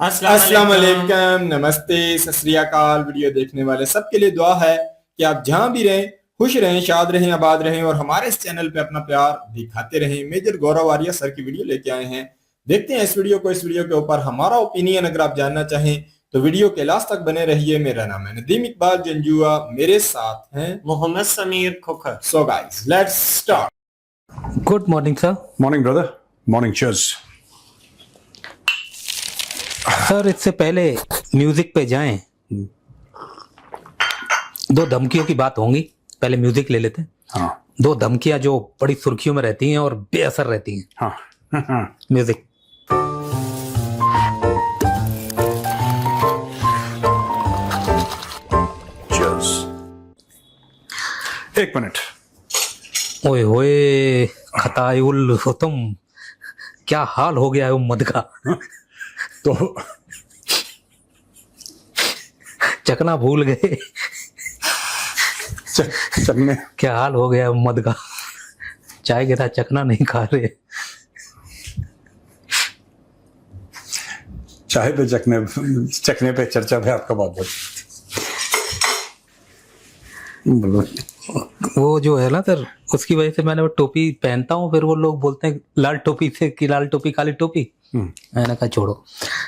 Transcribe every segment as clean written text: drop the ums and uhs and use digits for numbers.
अस्सलाम वालेकुम, नमस्ते, सत श्री अकाल। वीडियो देखने वाले सबके लिए दुआ है कि आप जहां भी रहें खुश रहें, शाद रहें, आबाद रहें और हमारे इस चैनल पे अपना प्यार दिखाते रहें। मेजर गौरव आर्या सर की वीडियो लेके आए हैं। देखते हैं इस वीडियो को। इस वीडियो के ऊपर हमारा ओपिनियन अगर आप जानना चाहें तो वीडियो के लास्ट तक बने रहिए। मेरा नाम है नदीम इकबाल जंजुआ, मेरे साथ हैं Mohammad Sameer Khokhar. So guys, let's start. Good morning sir. Morning brother, morning, cheers. Sir इससे पहले म्यूजिक पे जाएं, दो धमकियों की बात होंगी। पहले म्यूजिक ले लेते हैं। हाँ दो धमकियां जो बड़ी सुर्खियों में रहती हैं और बेअसर रहती हैं। हाँ म्यूजिक। चीयर्स। एक मिनट। ओए होए खतायुल हो तुम, क्या हाल हो गया है उम्मद का। तो चकना भूल गए। चकने क्या हाल हो गया है उम्मद का। चाय के साथ चकना नहीं खा रहे। चाय पे चकने पे चर्चा पे आपका बहुत बहुत बोलो। वो जो है ना सर, उसकी वजह से मैंने वो टोपी पहनता हूँ, फिर वो लोग बोलते हैं लाल टोपी से कि लाल टोपी काली टोपी। मैंने कहा छोड़ो।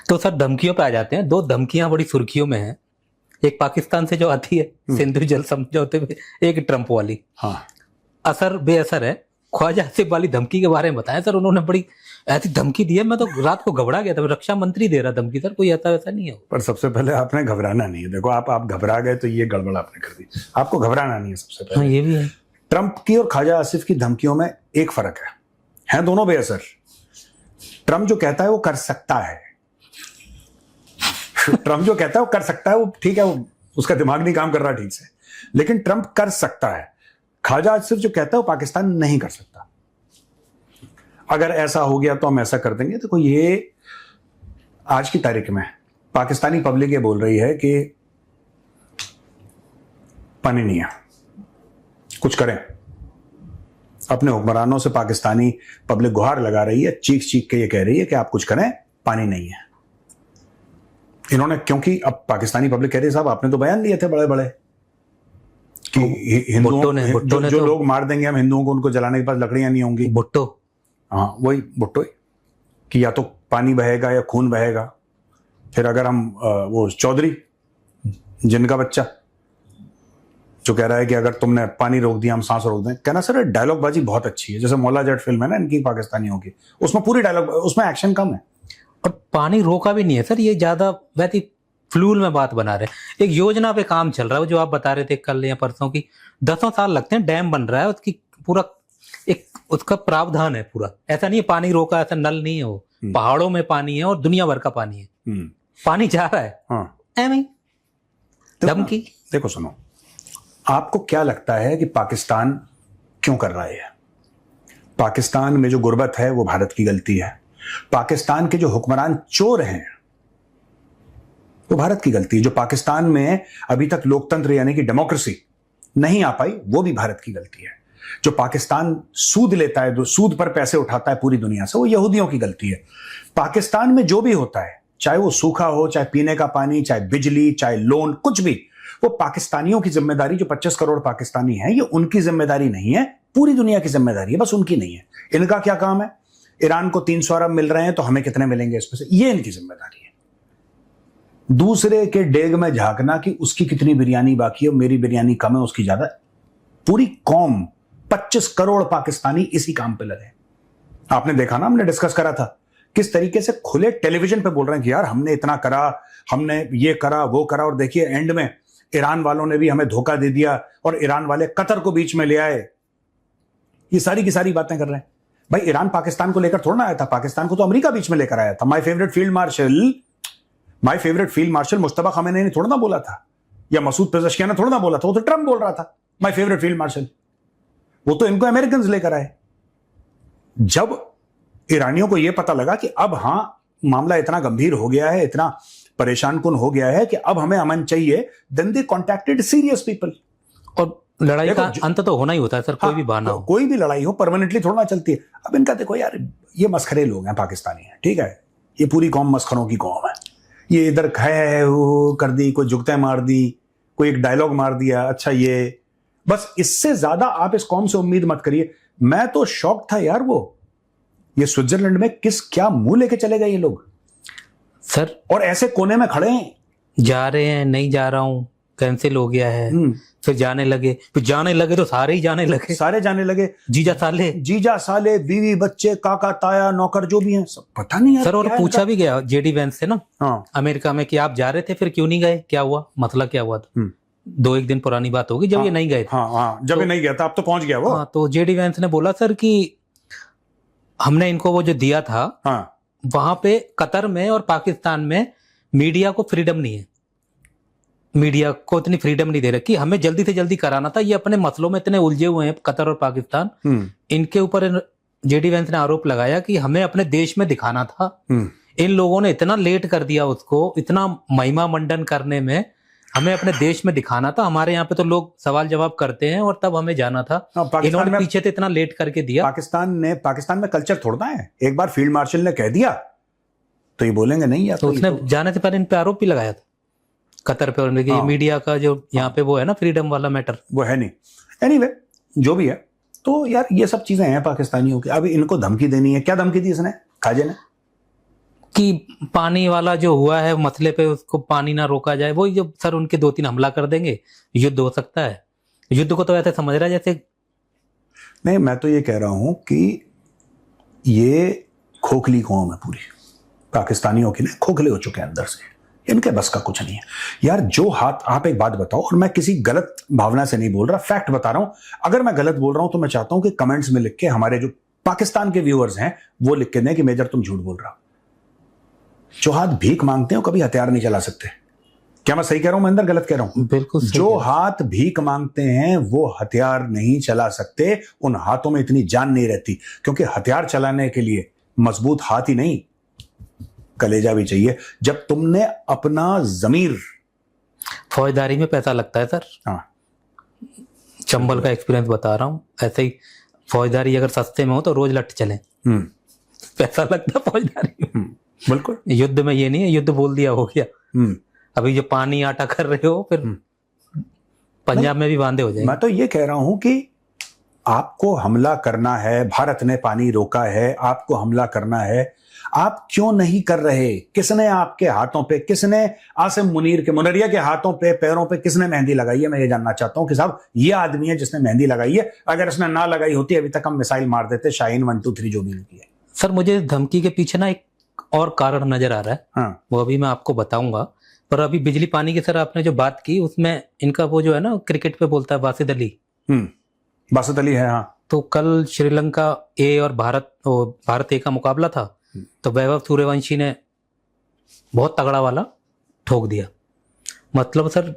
तो सर धमकियों पे आ जाते हैं। दो धमकियां बड़ी सुर्खियों में हैं। एक पाकिस्तान से जो आती है सिंधु जल समझौते पे, एक ट्रंप वाली। हाँ, असर बेअसर है। ख्वाजा आसिफ वाली धमकी के बारे में बताया सर। उन्होंने बड़ी ऐसी धमकी दी है, मैं तो रात को घबरा गया था। रक्षा मंत्री दे रहा धमकी सर, कोई ऐसा वैसा नहीं है। पर सबसे पहले आपने घबराना नहीं है। देखो आप घबरा गए तो ये गड़बड़ आपने कर दी। आपको घबराना नहीं है सबसे हाँ पहले। ये भी है। ट्रंप की और ख्वाजा आसिफ की धमकियों में एक फर्क है दोनों बेअसर। ट्रंप जो कहता है वो कर सकता है। ट्रंप जो कहता है वो कर सकता है, वो ठीक है, वो उसका दिमाग नहीं काम कर रहा ठीक से, लेकिन ट्रंप कर सकता है। ख्वाजा आसिफ जो कहता है वो पाकिस्तान नहीं कर सकता। अगर ऐसा हो गया तो हम ऐसा कर देंगे। देखो ये आज की तारीख में पाकिस्तानी पब्लिक ये बोल रही है कि पानी नहीं है, कुछ करें। अपने हुक्मरानों से पाकिस्तानी पब्लिक गुहार लगा रही है, चीख चीख के ये कह रही है कि आप कुछ करें, पानी नहीं है। इन्होंने, क्योंकि अब पाकिस्तानी पब्लिक कह रही है साहब आपने तो बयान दिए थे बड़े बड़े कि हिंदुओं ने जो लोग मार देंगे हम हिंदुओं को, उनको जलाने के पास लकड़ियां नहीं होंगी। भुट्टो, हाँ वही भुट्टो कि या तो पानी बहेगा या खून बहेगा। फिर अगर हम वो चौधरी जिनका बच्चा जो कह रहा है कि अगर तुमने पानी रोक दिया हम सांस रोक दें। कहना सर डायलॉग बाजी बहुत अच्छी है, जैसे मौला जट फिल्म है ना इनकी पाकिस्तानियों की, उसमें पूरी डायलॉग, उसमें एक्शन कम है और पानी रोका भी नहीं है सर। ये ज्यादा वैसी फ्लूल में बात बना रहे। एक योजना पे काम चल रहा है, जो आप बता रहे थे कल या परसों की। 10 साल लगते हैं, डैम बन रहा है, उसकी पूरा एक उसका प्रावधान है पूरा। ऐसा नहीं है पानी रोका, ऐसा नल नहीं है वो। पहाड़ों में पानी है और दुनिया भर का पानी है। पानी जा रहा है। हाँ धमकी। देखो सुनो, आपको क्या लगता है कि पाकिस्तान क्यों कर रहा है? पाकिस्तान में जो गुर्बत है वो भारत की गलती है। पाकिस्तान के जो हुक्मरान चोर हैं वो भारत की गलती है। जो पाकिस्तान में अभी तक लोकतंत्र यानी कि डेमोक्रेसी नहीं आ पाई वो भी भारत की गलती है। जो पाकिस्तान सूद लेता है, सूद पर पैसे उठाता है पूरी दुनिया से, वो यहूदियों की गलती है। पाकिस्तान में जो भी होता है, चाहे वो सूखा हो, चाहे पीने का पानी, चाहे बिजली, चाहे लोन, कुछ भी, वो पाकिस्तानियों की जिम्मेदारी। जो 25 करोड़ पाकिस्तानी हैं ये उनकी जिम्मेदारी नहीं है, पूरी दुनिया की जिम्मेदारी है, बस उनकी नहीं है। इनका क्या काम है? ईरान को 300 अरब मिल रहे हैं तो हमें कितने मिलेंगे इसमें से, ये इनकी जिम्मेदारी है। दूसरे के डेग में झांकना कि उसकी कितनी बिरयानी बाकी है, मेरी बिरयानी कम है उसकी ज्यादा। पूरी कौम 25 करोड़ पाकिस्तानी इसी काम पे लगे। आपने देखा ना, हमने डिस्कस करा था किस तरीके से खुले टेलीविजन पे बोल रहे हैं कि यार हमने इतना करा, हमने ये करा वो करा, और देखिए एंड में ईरान वालों ने भी हमें धोखा दे दिया और ईरान वाले कतर को बीच में ले आए। ये सारी की सारी बातें कर रहे हैं। भाई ईरान पाकिस्तान को लेकर थोड़ा ना आया था, पाकिस्तान को तो अमेरिका बीच में लेकर आया था। My favourite field marshal Mushtaba Khamenei ने थोड़ा ना बोला था, या मसूद पेज़ेश्कियान ने थोड़ा ना बोला था, वो तो ट्रंप बोल रहा था माय फेवरेट फील्ड मार्शल। वो तो इनको अमेरिकन लेकर आए। जब ईरानियों को यह पता लगा कि अब हाँ मामला इतना गंभीर हो गया है, इतना परेशान कुन हो गया है कि अब हमें अमन चाहिए, then they contacted serious people. और लड़ाई का अंत तो होना ही होता है सर, कोई भी बहाना हो, कोई भी लड़ाई हो परमानेंटली थोड़ा ना चलती है। अब इनका देखो यार, ये मस्खरे लोग हैं, पाकिस्तानी हैं, ठीक है, ये पूरी कौम मस्खरों की कौम है। ये इधर है वो कर दी, कोई जुगतें मार दी, कोई एक डायलॉग मार दिया, अच्छा ये बस, इससे ज्यादा आप इस कौम से उम्मीद मत करिए। मैं तो शॉक था यार, वो ये स्विट्जरलैंड में क्या मुंह लेके चले गए ये लोग सर, और ऐसे कोने में खड़े हैं। जा रहे हैं, नहीं जा रहा हूं, कैंसिल हो गया है, फिर जाने लगे तो सारे ही जाने लगे, सारे जाने लगे, जीजा साले, बीवी बच्चे, काका ताया नौकर जो भी हैं सब, पता नहीं यार सर। और क्या पूछा भी गया जेडी वेंस से ना, हाँ अमेरिका में, कि आप जा रहे थे फिर क्यों नहीं गए, क्या हुआ, मतलब क्या हुआ था। 2-1 दिन पुरानी बात होगी जब ये नहीं गए थे। हाँ, जब ये नहीं गया था, अब तो पहुंच गया वो। हाँ, तो जेडी वेंस ने बोला सर कि हमने इनको वो जो दिया था, हाँ, वहां पे कतर में और पाकिस्तान में मीडिया को फ्रीडम नहीं है, मीडिया को इतनी फ्रीडम नहीं दे रखी, हमें जल्दी से जल्दी कराना था। ये अपने मसलों में इतने उलझे हुए हैं कतर और पाकिस्तान, इनके ऊपर जेडी वेंस ने आरोप लगाया कि हमें अपने देश में दिखाना था, इन लोगों ने इतना लेट कर दिया उसको, इतना महिमा मंडन करने में, हमें अपने देश में दिखाना था। हमारे यहाँ पे तो लोग सवाल जवाब करते हैं और तब हमें जाना था, इन्होंने पीछे तो इतना लेट करके दिया। पाकिस्तान में कल्चर थोड़ना है, एक बार फील्ड मार्शल ने कह दिया तो ये बोलेंगे नहीं यार। तो उसने जाने से पहले इन पे आरोप भी लगाया था कतर पे, और हाँ। मीडिया का जो यहाँ पे वो है ना फ्रीडम वाला मैटर, वो है नहीं। एनीवे, जो भी है, तो यार ये सब चीजें हैं पाकिस्तानियों की। अब इनको धमकी देनी है, क्या धमकी दी इसने, खाजे ने, कि पानी वाला जो हुआ है मसले पे, उसको पानी ना रोका जाए, वही जो सर उनके 2-3 हमला कर देंगे, युद्ध हो सकता है। युद्ध को तो ऐसे समझ रहा है जैसे, नहीं, मैं तो ये कह रहा हूं कि ये खोखली कौम है पूरी, पाकिस्तानियों की ना खोखले हो चुके हैं अंदर से, इनके बस का कुछ नहीं है यार। जो हाथ, आप एक बात बताओ, और मैं किसी गलत भावना से नहीं बोल रहा, फैक्ट बता रहा हूं। अगर मैं गलत बोल रहा हूं तो मैं चाहता हूं कि कमेंट्स में लिख के हमारे जो पाकिस्तान के व्यूअर्स हैं वो लिख के दें कि मेजर तुम झूठ बोल रहा हो। जो हाथ भीख मांगते हैं कभी हथियार नहीं चला सकते। क्या मैं सही कह रहा हूं महेंद्र, गलत कह रहा हूं? बिल्कुल। जो हाथ भीख मांगते हैं वो हथियार नहीं चला सकते, उन हाथों में इतनी जान नहीं रहती, क्योंकि हथियार चलाने के लिए मजबूत हाथ ही नहीं, कलेजा भी चाहिए। जब तुमने अपना जमीर, फौजदारी में पैसा लगता है सर। हाँ, चंबल का एक्सपीरियंस बता रहा हूँ, ऐसे ही फौजदारी अगर सस्ते में हो तो रोज लट चले, पैसा लगता है फौजदारी में। बिल्कुल। युद्ध में ये नहीं है, युद्ध बोल दिया हो गया। अभी जो पानी आटा कर रहे हो, फिर पंजाब में भी बांधे हो जाएंगे। मैं तो ये कह रहा हूं कि आपको हमला करना है, भारत ने पानी रोका है, आपको हमला करना है, आप क्यों नहीं कर रहे? किसने आपके हाथों पे, किसने आसिम मुनीर के, मुनरिया के हाथों पे, पैरों पे किसने मेहंदी लगाई है? मैं ये जानना चाहता हूं कि साहब ये आदमी है जिसने मेहंदी लगाई है। अगर इसने ना लगाई होती अभी तक हम मिसाइल मार देते, शाहीन 1, 2, 3 जो भी की है। सर मुझे धमकी के पीछे ना एक और कारण नजर आ रहा है, हाँ। वो अभी मैं आपको बताऊंगा। पर अभी बिजली पानी की सर आपने जो बात की, उसमें इनका वो जो है ना क्रिकेट पे बोलता है बासित अली, बासित अली है, हाँ। तो कल श्रीलंका ए और भारत ए का मुकाबला था, तो वैभव सूर्यवंशी ने बहुत तगड़ा वाला ठोक दिया, मतलब सर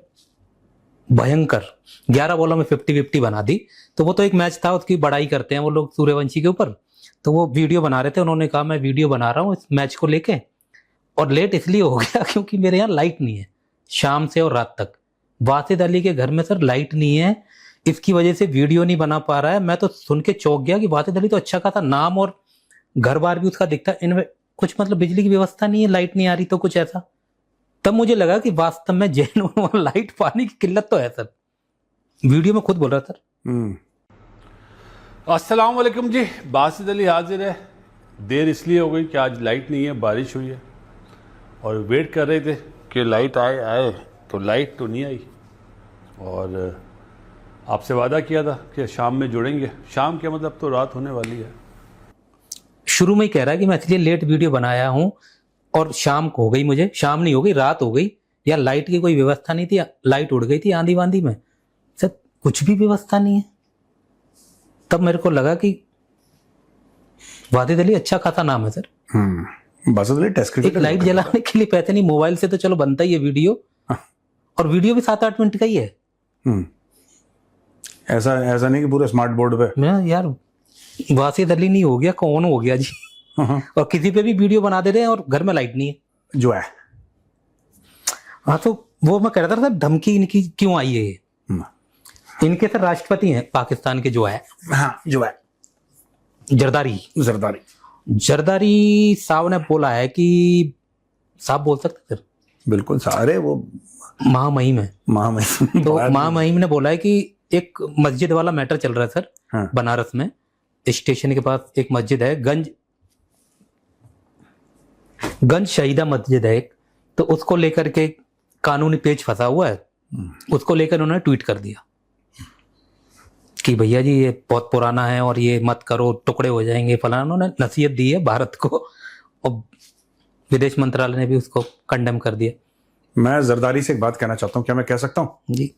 भयंकर, 11 बॉलों में 50-50 बना दी। तो वो तो एक मैच था, उसकी बड़ाई करते हैं वो लोग सूर्यवंशी के ऊपर, तो वो वीडियो बना रहे थे, उन्होंने कहा मैं वीडियो बना रहा हूँ इस मैच को लेके, और लेट इसलिए हो गया क्योंकि मेरे यहाँ लाइट नहीं है शाम से और रात तक। बासित अली के घर में सर लाइट नहीं है, इसकी वजह से वीडियो नहीं बना पा रहा है। मैं तो सुन के चौंक गया कि बासित अली तो अच्छा खासा नाम और घर बार भी उसका दिखता है, इनमें कुछ मतलब बिजली की व्यवस्था नहीं है, लाइट नहीं आ रही, तो कुछ ऐसा। तब मुझे लगा कि वास्तव में जेन्युइन लाइट पानी की किल्लत तो है सर, वीडियो में खुद बोल रहा सर। अस्सलाम वालेकुम जी, बासित अली हाजिर है। देर इसलिए हो गई कि आज लाइट नहीं है, बारिश हुई है और वेट कर रहे थे कि लाइट आए, तो लाइट तो नहीं आई। और आपसे वादा किया था कि शाम में जुड़ेंगे, शाम के मतलब तो रात होने वाली है। शुरू में ही कह रहा है कि मैं इसलिए लेट वीडियो बनाया हूं, और शाम को हो गई, मुझे शाम नहीं हो गई, रात हो गई, या लाइट की कोई व्यवस्था नहीं थी, लाइट उड़ गई थी आंधी वांधी में, सर कुछ भी व्यवस्था नहीं है। तब मेरे को लगा कि बासित अली अच्छा खासा नाम है sir. Basit Ali test cricketer, light जलाने के लिए पैसे नहीं, मोबाइल से तो चलो बनता ही है वीडियो, और वीडियो भी 7-8 मिनट का ही है। ऐसा नहीं कि पूरे स्मार्ट बोर्ड पे। मैं यार बासित अली नहीं हो गया, कौन हो गया जी। और किसी पे भी वीडियो बना दे रहे हैं और घर में लाइट नहीं है जो है। हाँ, तो वो मैं कह रहा था सर धमकी इनकी क्यों आई है ये? इनके सर राष्ट्रपति हैं पाकिस्तान के, जो है, हाँ, जो है जरदारी साहब ने बोला है कि, साहब बोल सकते सर, बिल्कुल सारे वो महामहिम है। महामहिम तो महामहिम ने बोला है कि एक मस्जिद वाला मैटर चल रहा है सर। हाँ। बनारस में स्टेशन के पास एक मस्जिद है, गंज शहीदा मस्जिद है एक, तो उसको लेकर के कानूनी पेच फंसा हुआ है। उसको लेकर उन्होंने ट्वीट कर दिया कि भैया जी ये बहुत पुराना है और ये मत करो, टुकड़े हो जाएंगे फलाना। उन्होंने नसीहत दी है भारत को और विदेश मंत्रालय ने भी उसको कंडेम कर दिया। मैं जरदारी से एक बात कहना चाहता हूं, क्या मैं कह सकता हूं? जी।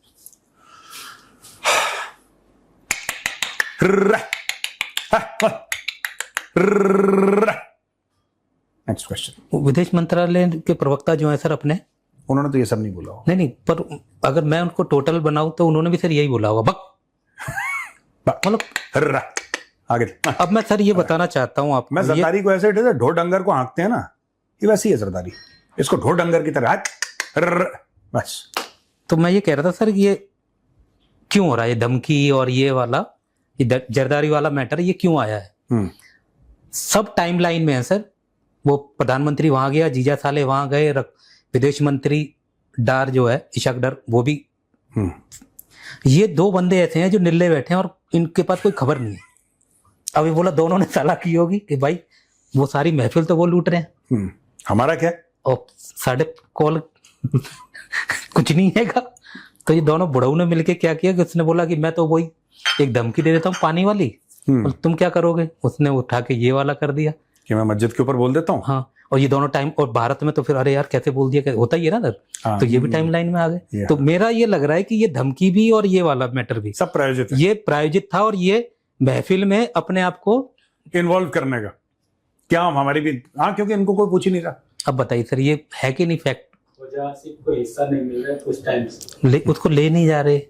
Next question. विदेश मंत्रालय के प्रवक्ता जो है सर अपने, उन्होंने तो ये सब नहीं बोला हो। नहीं, पर अगर मैं उनको टोटल बनाऊं तो उन्होंने भी सर यही बोला होगा, मतलब आगे। अब मैं सर ये बताना चाहता हूं आपको, मैं जरदारी को ऐसे ढोर डंगर को हाँकते हैं ना, ये वैसी है जरदारी, इसको ढोर डंगर की तरह बस। तो मैं ये कह रहा था सर ये क्यों हो रहा है, ये धमकी और ये वाला ये जरदारी वाला मैटर ये क्यों आया है? सब टाइमलाइन में है सर। वो प्रधानमंत्री वहां गया, जीजा साले वहां गए, विदेश मंत्री डार जो है इशाक डार वो भी। ये दो बंदे ऐसे हैं जो निल्ले बैठे हैं और इनके पास कोई खबर नहीं है। अभी बोला दोनों ने सलाह की होगी कि भाई वो सारी महफिल तो वो लूट रहे हैं, हमारा क्या और साढ़े कॉल कुछ नहीं है का। तो ये दोनों बुढ़ऊ ने मिलके क्या किया कि उसने बोला कि मैं तो वही एक धमकी दे देता हूँ पानी वाली, और तुम क्या करोगे? उसने उठा के ये वाला कर दिया कि मैं मस्जिद के ऊपर बोल देता हूँ। हाँ, और ये दोनों टाइम, और भारत में तो फिर अरे यार कैसे बोल दिया, होता ही है ना सर। तो ये भी टाइम लाइन में आ गए। तो मेरा ये लग रहा है कि ये धमकी भी और ये वाला मैटर भी सब प्रायोजित है। ये प्रायोजित था और ये महफिल में अपने आप को इन्वॉल्व करने का क्या हमारी भी। हाँ, क्योंकि इनको कोई पूछ ही नहीं रहा। अब बताइए सर ये है कि नहीं फैक्ट? कोई हिस्सा नहीं मिल रहा है उस टाइम से, उसको ले नहीं जा रहे।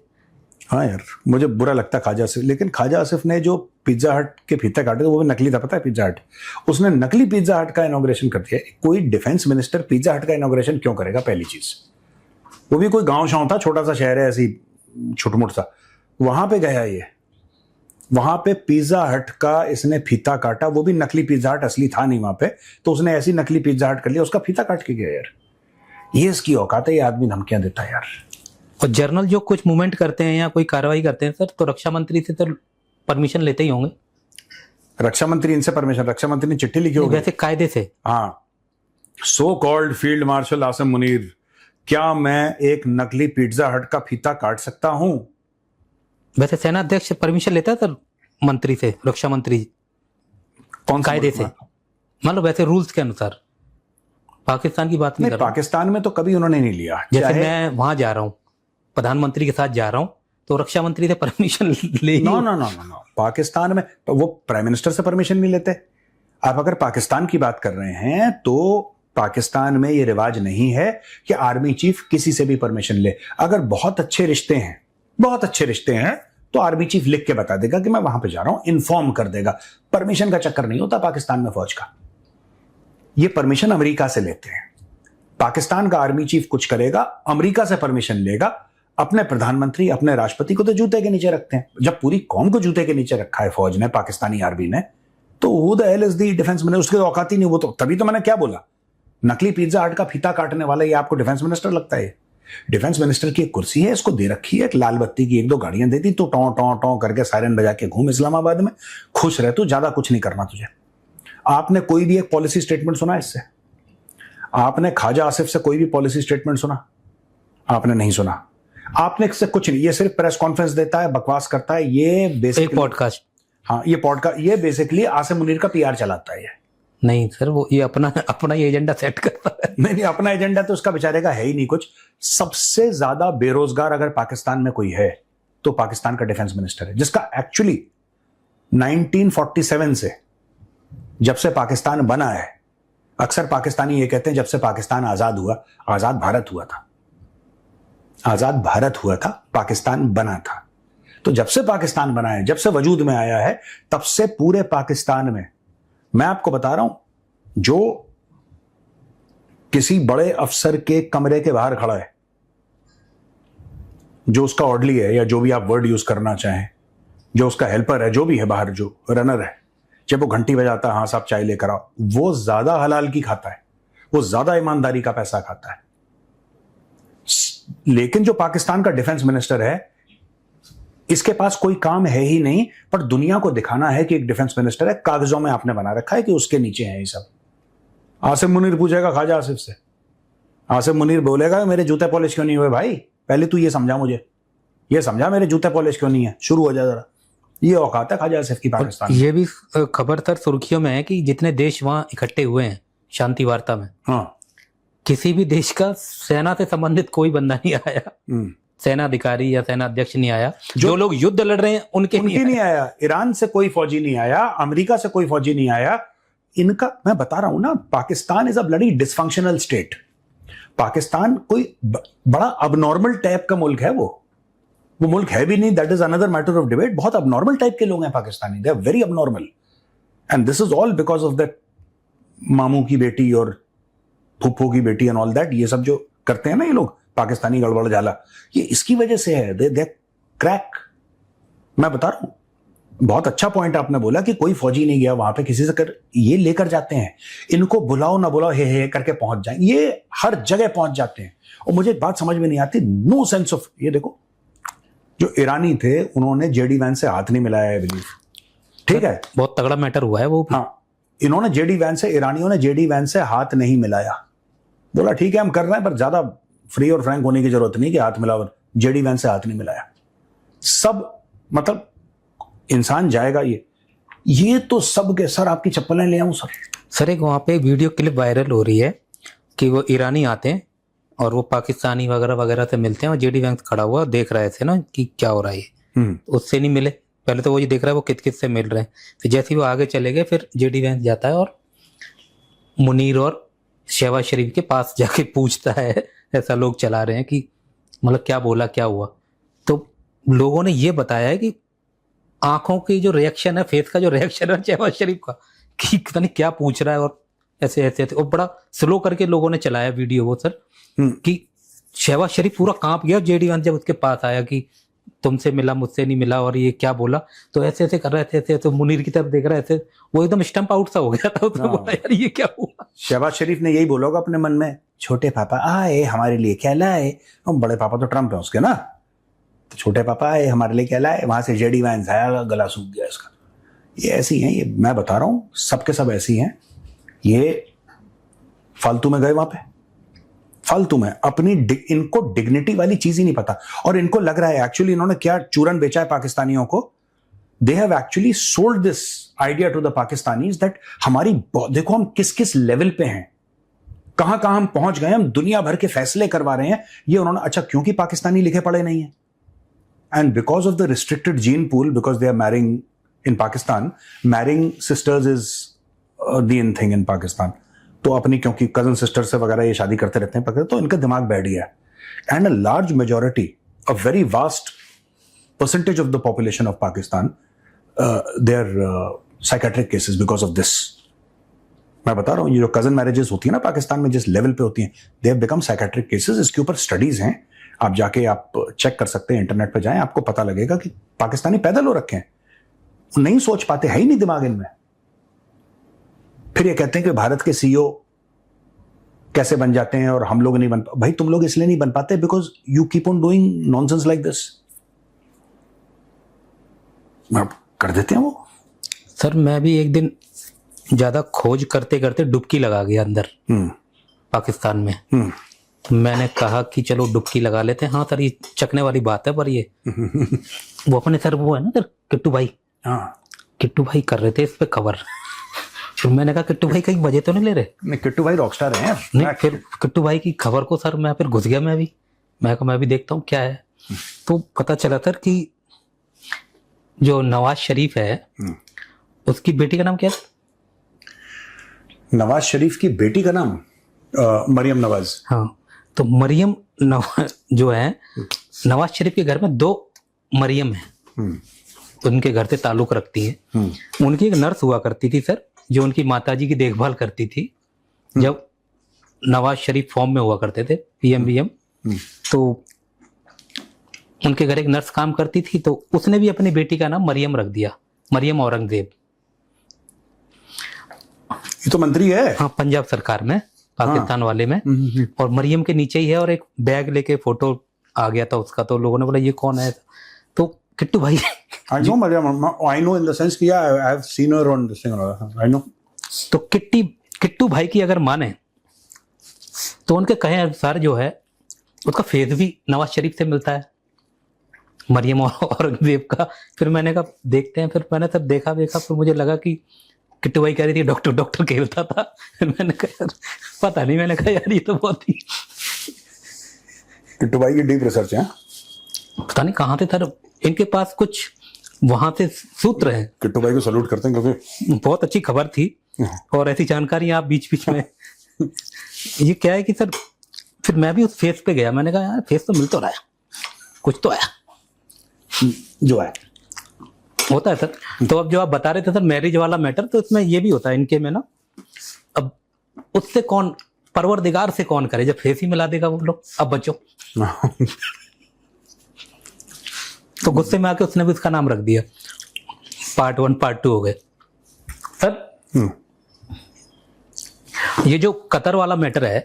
हाँ यार, मुझे बुरा लगता है ख्वाजा आसिफ, लेकिन ख्वाजा आसिफ ने जो पिज्जा हट के फीते काटे वो भी नकली था, पता है? पिज्जा हट, उसने नकली पिज्जा हट का इनॉग्रेशन कर दिया। कोई डिफेंस मिनिस्टर पिज्जा हट का इनॉग्रेशन क्यों करेगा? पहली चीज, वो भी कोई गांव शांव था, छोटा सा शहर है, ऐसी छुटमुट सा, वहां पे गया ये, वहां पे पिज्जा हट का इसने फीता काटा, वो भी नकली पिज्जा हट, असली था नहीं वहां पे, तो उसने ऐसी नकली पिज्जा हट कर लिया, उसका फीता काट के गया। यार ये इसकी औकात है, ये आदमी धमकियां देता है यार। और जर्नल जो कुछ मूवमेंट करते हैं या कोई कार्रवाई करते हैं सर, तो रक्षा मंत्री से तो परमिशन लेते ही होंगे। रक्षा मंत्री इनसे परमिशन, रक्षा मंत्री ने चिट्ठी लिखी होगी वैसे कायदे से। हाँ, so called field marshal Asim Munir, क्या मैं एक नकली पिज्जा हट का फीता काट सकता हूं? वैसे सेना अध्यक्ष परमिशन लेता है सर मंत्री से, रक्षा मंत्री कौन कायदे से, मतलब वैसे रूल्स के अनुसार। पाकिस्तान की बात नहीं कर रहा। पाकिस्तान में तो कभी उन्होंने नहीं लिया। जैसे मैं वहां जा रहा हूं, प्रधानमंत्री के साथ जा रहा हूं, तो रक्षा मंत्री से परमिशन ले। No no no no no, Pakistan में वो प्राइम मिनिस्टर से परमिशन नहीं लेते। आप अगर पाकिस्तान की बात कर रहे हैं तो पाकिस्तान में ये रिवाज नहीं है कि आर्मी चीफ किसी से भी परमिशन ले। अगर बहुत अच्छे रिश्ते हैं, बहुत अच्छे रिश्ते हैं, तो आर्मी चीफ लिख के बता देगा कि मैं वहां पे जा रहा हूं, इन्फॉर्म कर देगा। परमिशन का चक्कर नहीं होता पाकिस्तान में फौज का, ये परमिशन अमेरिका से लेते हैं। पाकिस्तान का आर्मी चीफ कुछ करेगा, अमेरिका से परमिशन लेगा। अपने प्रधानमंत्री, अपने राष्ट्रपति को तो जूते के नीचे रखते हैं। जब पूरी कौम को जूते के नीचे रखा है फौज ने, पाकिस्तानी आर्मी ने, तो वो the hell is the defence minister, उसके औकात ही नहीं। वो तो तभी तो मैंने क्या बोला, नकली पिज्जा हट का फीता काटने वाला ये आपको डिफेंस मिनिस्टर लगता है? डिफेंस मिनिस्टर की एक कुर्सी है, इसको दे रखी है, एक लाल बत्ती की 1-2 गाड़ियां दे दी, तो टॉ टॉ टॉ करके सायरन बजा के घूम इस्लामाबाद में, खुश रह तू, ज्यादा कुछ नहीं करना तुझे। आपने कोई भी एक पॉलिसी स्टेटमेंट सुना इससे? आपने ख्वाजा आसिफ से कोई भी पॉलिसी स्टेटमेंट सुना? आपने नहीं सुना। आपने इससे कुछ नहीं, ये सिर्फ प्रेस कॉन्फ्रेंस देता है, बकवास करता है। ये बेसिकली पॉडकास्ट, हाँ ये पॉडकास्ट, ये बेसिकली आसिम मुनीर का पीआर चलाता है। ये नहीं सर, वो ये अपना ये एजेंडा सेट करता है। नहीं, अपना एजेंडा तो उसका बेचारे का है ही नहीं कुछ। सबसे ज्यादा बेरोजगार अगर पाकिस्तान में कोई है तो पाकिस्तान का डिफेंस मिनिस्टर है, जिसका एक्चुअली 1947 से, जब से पाकिस्तान बना है, अक्सर पाकिस्तानी ये कहते हैं जब से पाकिस्तान आजाद हुआ, आजाद भारत हुआ था, आजाद भारत हुआ था, पाकिस्तान बना था। तो जब से पाकिस्तान बना है, जब से वजूद में आया है, तब से पूरे पाकिस्तान में, मैं आपको बता रहा हूं, जो किसी बड़े अफसर के कमरे के बाहर खड़ा है, जो उसका ऑर्डली है या जो भी आप वर्ड यूज करना चाहें, जो उसका हेल्पर है, जो भी है बाहर, जो रनर है, जब वो घंटी बजाता है, हाँ साहब चाय लेकर आओ, वो ज्यादा हलाल की खाता है, वो ज्यादा ईमानदारी का पैसा खाता है। लेकिन जो पाकिस्तान का डिफेंस मिनिस्टर है, इसके पास कोई काम है ही नहीं, पर दुनिया को दिखाना है कि एक डिफेंस मिनिस्टर है। कागजों में आपने बना रखा है कि उसके नीचे है ये सब। आसिफ मुनीर पूछेगा ख्वाजा आसिफ से, आसिफ मुनीर बोलेगा मेरे जूते पॉलिश क्यों नहीं हुए भाई, पहले तू ये समझा, मुझे ये समझा मेरे जूते पॉलिश क्यों नहीं है, शुरू हो जाए जरा। ये औकात है ख्वाजा आसिफ की पाकिस्तान में। ये भी खबर सर सुर्खियों में है कि जितने देश वहां इकट्ठे हुए हैं शांति वार्ता में, हाँ, किसी भी देश का सेना से संबंधित कोई बंदा नहीं आया, सेना अधिकारी या सेना अध्यक्ष नहीं आया। जो लोग युद्ध लड़ रहे हैं उनके नहीं आया। ईरान से कोई फौजी नहीं आया, अमेरिका से कोई फौजी नहीं आया। इनका मैं बता रहा हूं ना, Pakistan is a bloody dysfunctional state. Pakistan कोई बड़ा अबनॉर्मल टाइप का मुल्क है। वो मुल्क है भी नहीं, that is another matter of debate. बहुत अबनॉर्मल टाइप के लोग हैं Pakistani, they are very abnormal, and this is all because of that मामू की बेटी और फूफो की बेटी एंड ऑल दैट। ये सब जो करते हैं ना ये लोग, पाकिस्तानी गड़बड़ झाला, ये इसकी वजह से है। दे क्रैक। मैं बता रहा हूं, बहुत अच्छा पॉइंट आपने बोला कि कोई फौजी नहीं गया वहां पे किसी से कर, ये लेकर जाते हैं इनको, बुलाओ ना बुलाओ हे करके पहुंच जाएंगे, ये हर जगह पहुंच जाते हैं। और मुझे एक बात समझ में नहीं आती, नो सेंस ऑफ। ये देखो, जो ईरानी थे उन्होंने जेडी वैंस से हाथ नहीं मिलाया है, बिलीव, ठीक है, बहुत तगड़ा मैटर हुआ है वो भी। हाँ, इन्होंने जेडी वैंस से, ईरानियों ने जेडी वैंस से हाथ नहीं मिलाया। बोला ठीक है हम कर रहे हैं, पर ज्यादा फ्री और फ्रैंक होने की जरूरत नहीं कि हाथ मिलाओ। जेडी वैंस से हाथ नहीं मिलाया। सब मतलब इंसान जाएगा ये तो सब के सर आपकी चप्पलें ले आऊं सर। एक वहां पे वीडियो क्लिप वायरल हो रही है कि वो ईरानी आते हैं और वो पाकिस्तानी वगैरह वगैरह से मिलते हैं और जेडी वैंस खड़ा हुआ देख रहे थे ना कि क्या हो रहा है। उससे नहीं मिले, पहले तो वो ये देख रहा है वो किस से मिल रहे हैं। फिर जैसे ही वो आगे चले गए, फिर जेडी वैंस जाता है और मुनीर और शहबाज शरीफ के पास जाके पूछता है, ऐसा लोग चला रहे हैं कि मतलब क्या बोला, क्या हुआ। तो लोगों ने ये बताया है कि आंखों की जो रिएक्शन है, फेस का जो रिएक्शन है शहबाज शरीफ का, कि पता नहीं क्या पूछ रहा है, और ऐसे ऐसे और बड़ा स्लो करके लोगों ने चलाया वीडियो वो सर, कि शहबाज शरीफ पूरा कांप गया। जेडी वैंस जब उसके पास आया कि तुमसे मिला, मुझसे नहीं मिला, और ये क्या बोला, तो ऐसे ऐसे कर रहे थे, ऐसे तो मुनीर की तरफ देख रहा है, ऐसे वो एकदम स्टंप आउट सा हो गया था। उसने बोला यार ये क्या हुआ। शहबाज शरीफ ने यही बोला होगा अपने मन में, छोटे पापा आए हमारे लिए क्या लाए। और बड़े पापा तो ट्रम्प है उसके ना, तो छोटे पापा आए हमारे लिए क्या लाए। वहां से जेडी वैंस आया, गला सूख गया इसका। ये ऐसी हैं, ये मैं बता रहा हूं, सबके सब ऐसी हैं। ये फालतू में गए वहां पे, फालतू में अपनी इनको डिग्निटी वाली चीज ही नहीं पता। और इनको लग रहा है एक्चुअली इन्होंने क्या चूरन बेचा है पाकिस्तानियों को। They have actually sold this idea to the Pakistanis that हमारी, देखो हम किस किस लेवल पे हैं, कहां कहां हम पहुंच गए, हम दुनिया भर के फैसले करवा रहे हैं। ये उन्होंने, अच्छा क्योंकि पाकिस्तानी लिखे पढ़े नहीं है, and because of the restricted gene pool, because they are marrying in Pakistan, marrying sisters is the in thing in Pakistan. तो अपनी क्योंकि कजन सिस्टर से वगैरह ये शादी करते रहते हैं, तो इनका दिमाग बैठ गया है। And a large majority, a very vast percentage of the population of Pakistan, they are psychiatric cases because of this. मैं बता रहा हूँ, ये जो कजन मैरिजेस होती है ना पाकिस्तान में, जिस लेवल पे होती हैं, they have become psychiatric cases. इसके ऊपर स्टडीज हैं, आप जाके आप चेक कर सकते हैं, इंटरनेट पे जाएं, आपको पता लगेगा कि पाकिस्तानी पैदल हो रखे हैं, नहीं सोच पाते, है ही नहीं दिमाग इनमें। फिर ये कहते हैं कि भारत के सीईओ कैसे बन जाते हैं और हम लोग नहीं बन। भाई तुम लोग इसलिए नहीं बन पाते because you keep on doing nonsense like this. कर देते हैं वो सर। मैं भी एक दिन ज्यादा खोज करते करते डुबकी लगा गया अंदर पाकिस्तान में। मैंने कहा कि चलो डुबकी लगा लेते हैं। हाँ सर, ये चकने वाली बात है, पर ये वो अपने सर वो है ना सर, किट्टू भाई, हाँ किट्टू भाई कर रहे थे इस पे कवर। फिर मैंने कहा किट्टू भाई कहीं मजे तो नहीं ले रहे? नहीं, किट्टू भाई रॉकस्टार हैं। नहीं, फिर किट्टू भाई की खबर को सर मैं फिर घुस गया। मैं कहा मैं भी देखता हूँ क्या है। तो पता चला सर कि जो नवाज शरीफ है उसकी बेटी का नाम क्या है? नवाज शरीफ की बेटी का नाम मरियम नवाज। हाँ, तो मरियम नवाज जो है, नवाज शरीफ के घर में 2 मरियम है, उनके घर से ताल्लुक रखती है। उनकी एक नर्स हुआ करती थी सर, जो उनकी माताजी की देखभाल करती थी जब नवाज शरीफ फॉर्म में हुआ करते थे, पीएमवीएम। तो उनके घर एक नर्स काम करती थी, तो उसने भी अपनी बेटी का नाम मरियम रख दिया, मरियम औरंगजेब। ये तो मंत्री है। हाँ, पंजाब सरकार में, पाकिस्तान वाले में। और मरियम के नीचे ही है, और एक बैग लेके फोटो आ गया था उसका, तो लोगों ने बोला ये कौन है, तो किट्टू भाई I know Mariam. I know in the sense कि I have seen her on this thing. I know. तो किट्टू भाई की अगर माने तो उनके कहे अनुसार जो है उसका फेस भी नवाज शरीफ से मिलता है, मरियम और औरंगजेब का। फिर मैंने कहा देखते हैं, फिर मैंने तब देखा फिर मुझे लगा कि किट्टू भाई कह रही थी डॉक्टर खेलता था। फिर मैंने कहा पता नहीं, मैंने कहा यार ये तो बहुत ही किट्टू भाई की डीप रिसर्च है। पता नहीं कहाँ थे सर, इनके पास कुछ वहां से सूत्र हैं। किट्टू भाई को सैल्यूट करते हैं क्योंकि बहुत अच्छी खबर थी और ऐसी जानकारी आप बीच में ये क्या है कि सर फिर मैं भी उस फेस पे गया, मैंने कहा यार फेस तो मिल तो रहा है, कुछ तो आया जो है होता है सर। तो अब जो आप बता रहे थे सर मैरिज वाला मैटर, तो इसमें ये भी होता है इनके में ना, अब उससे कौन परवरदिगार से कौन करे, जब फेस ही मिला देगा वो लोग। अब बच्चों तो गुस्से में आके उसने भी उसका नाम रख दिया, पार्ट 1 पार्ट 2 हो गए सर। ये जो कतर वाला मैटर है,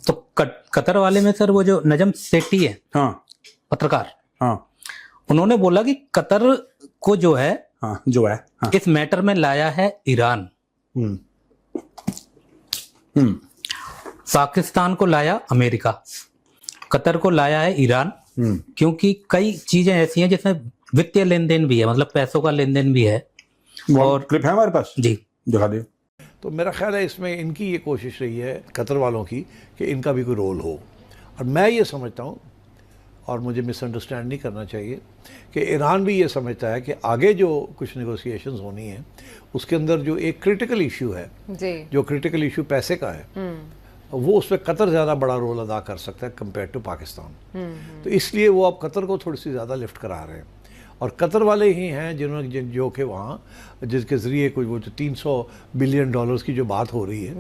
तो कतर वाले में सर वो जो नजम सेठी है, हाँ पत्रकार, हाँ, उन्होंने बोला कि कतर को जो है, हाँ, जो है, हाँ, इस मैटर में लाया है ईरान, पाकिस्तान को लाया अमेरिका, कतर को लाया है ईरान, क्योंकि कई चीजें ऐसी हैं जिसमें वित्तीय लेन देन भी है, मतलब पैसों का लेन देन भी है। और क्लिप है हमारे पास, जी दिखा दे। तो मेरा ख्याल है इसमें इनकी ये कोशिश रही है कतर वालों की कि इनका भी कोई रोल हो। और मैं ये समझता हूँ, और मुझे मिसअंडरस्टैंड नहीं करना चाहिए, कि ईरान भी ये समझता है कि आगे जो कुछ नेगोशिएशंस होनी है उसके अंदर जो एक क्रिटिकल इशू है जी, जो क्रिटिकल इशू पैसे का है, वो उसमें कतर ज़्यादा बड़ा रोल अदा कर सकता है कंपेयर टू पाकिस्तान। तो इसलिए वो अब कतर को थोड़ी सी ज़्यादा लिफ्ट करा रहे हैं। और कतर वाले ही हैं जिन्होंने जो कि वहाँ जिसके ज़रिए कोई वो जो $300 बिलियन की जो बात हो रही है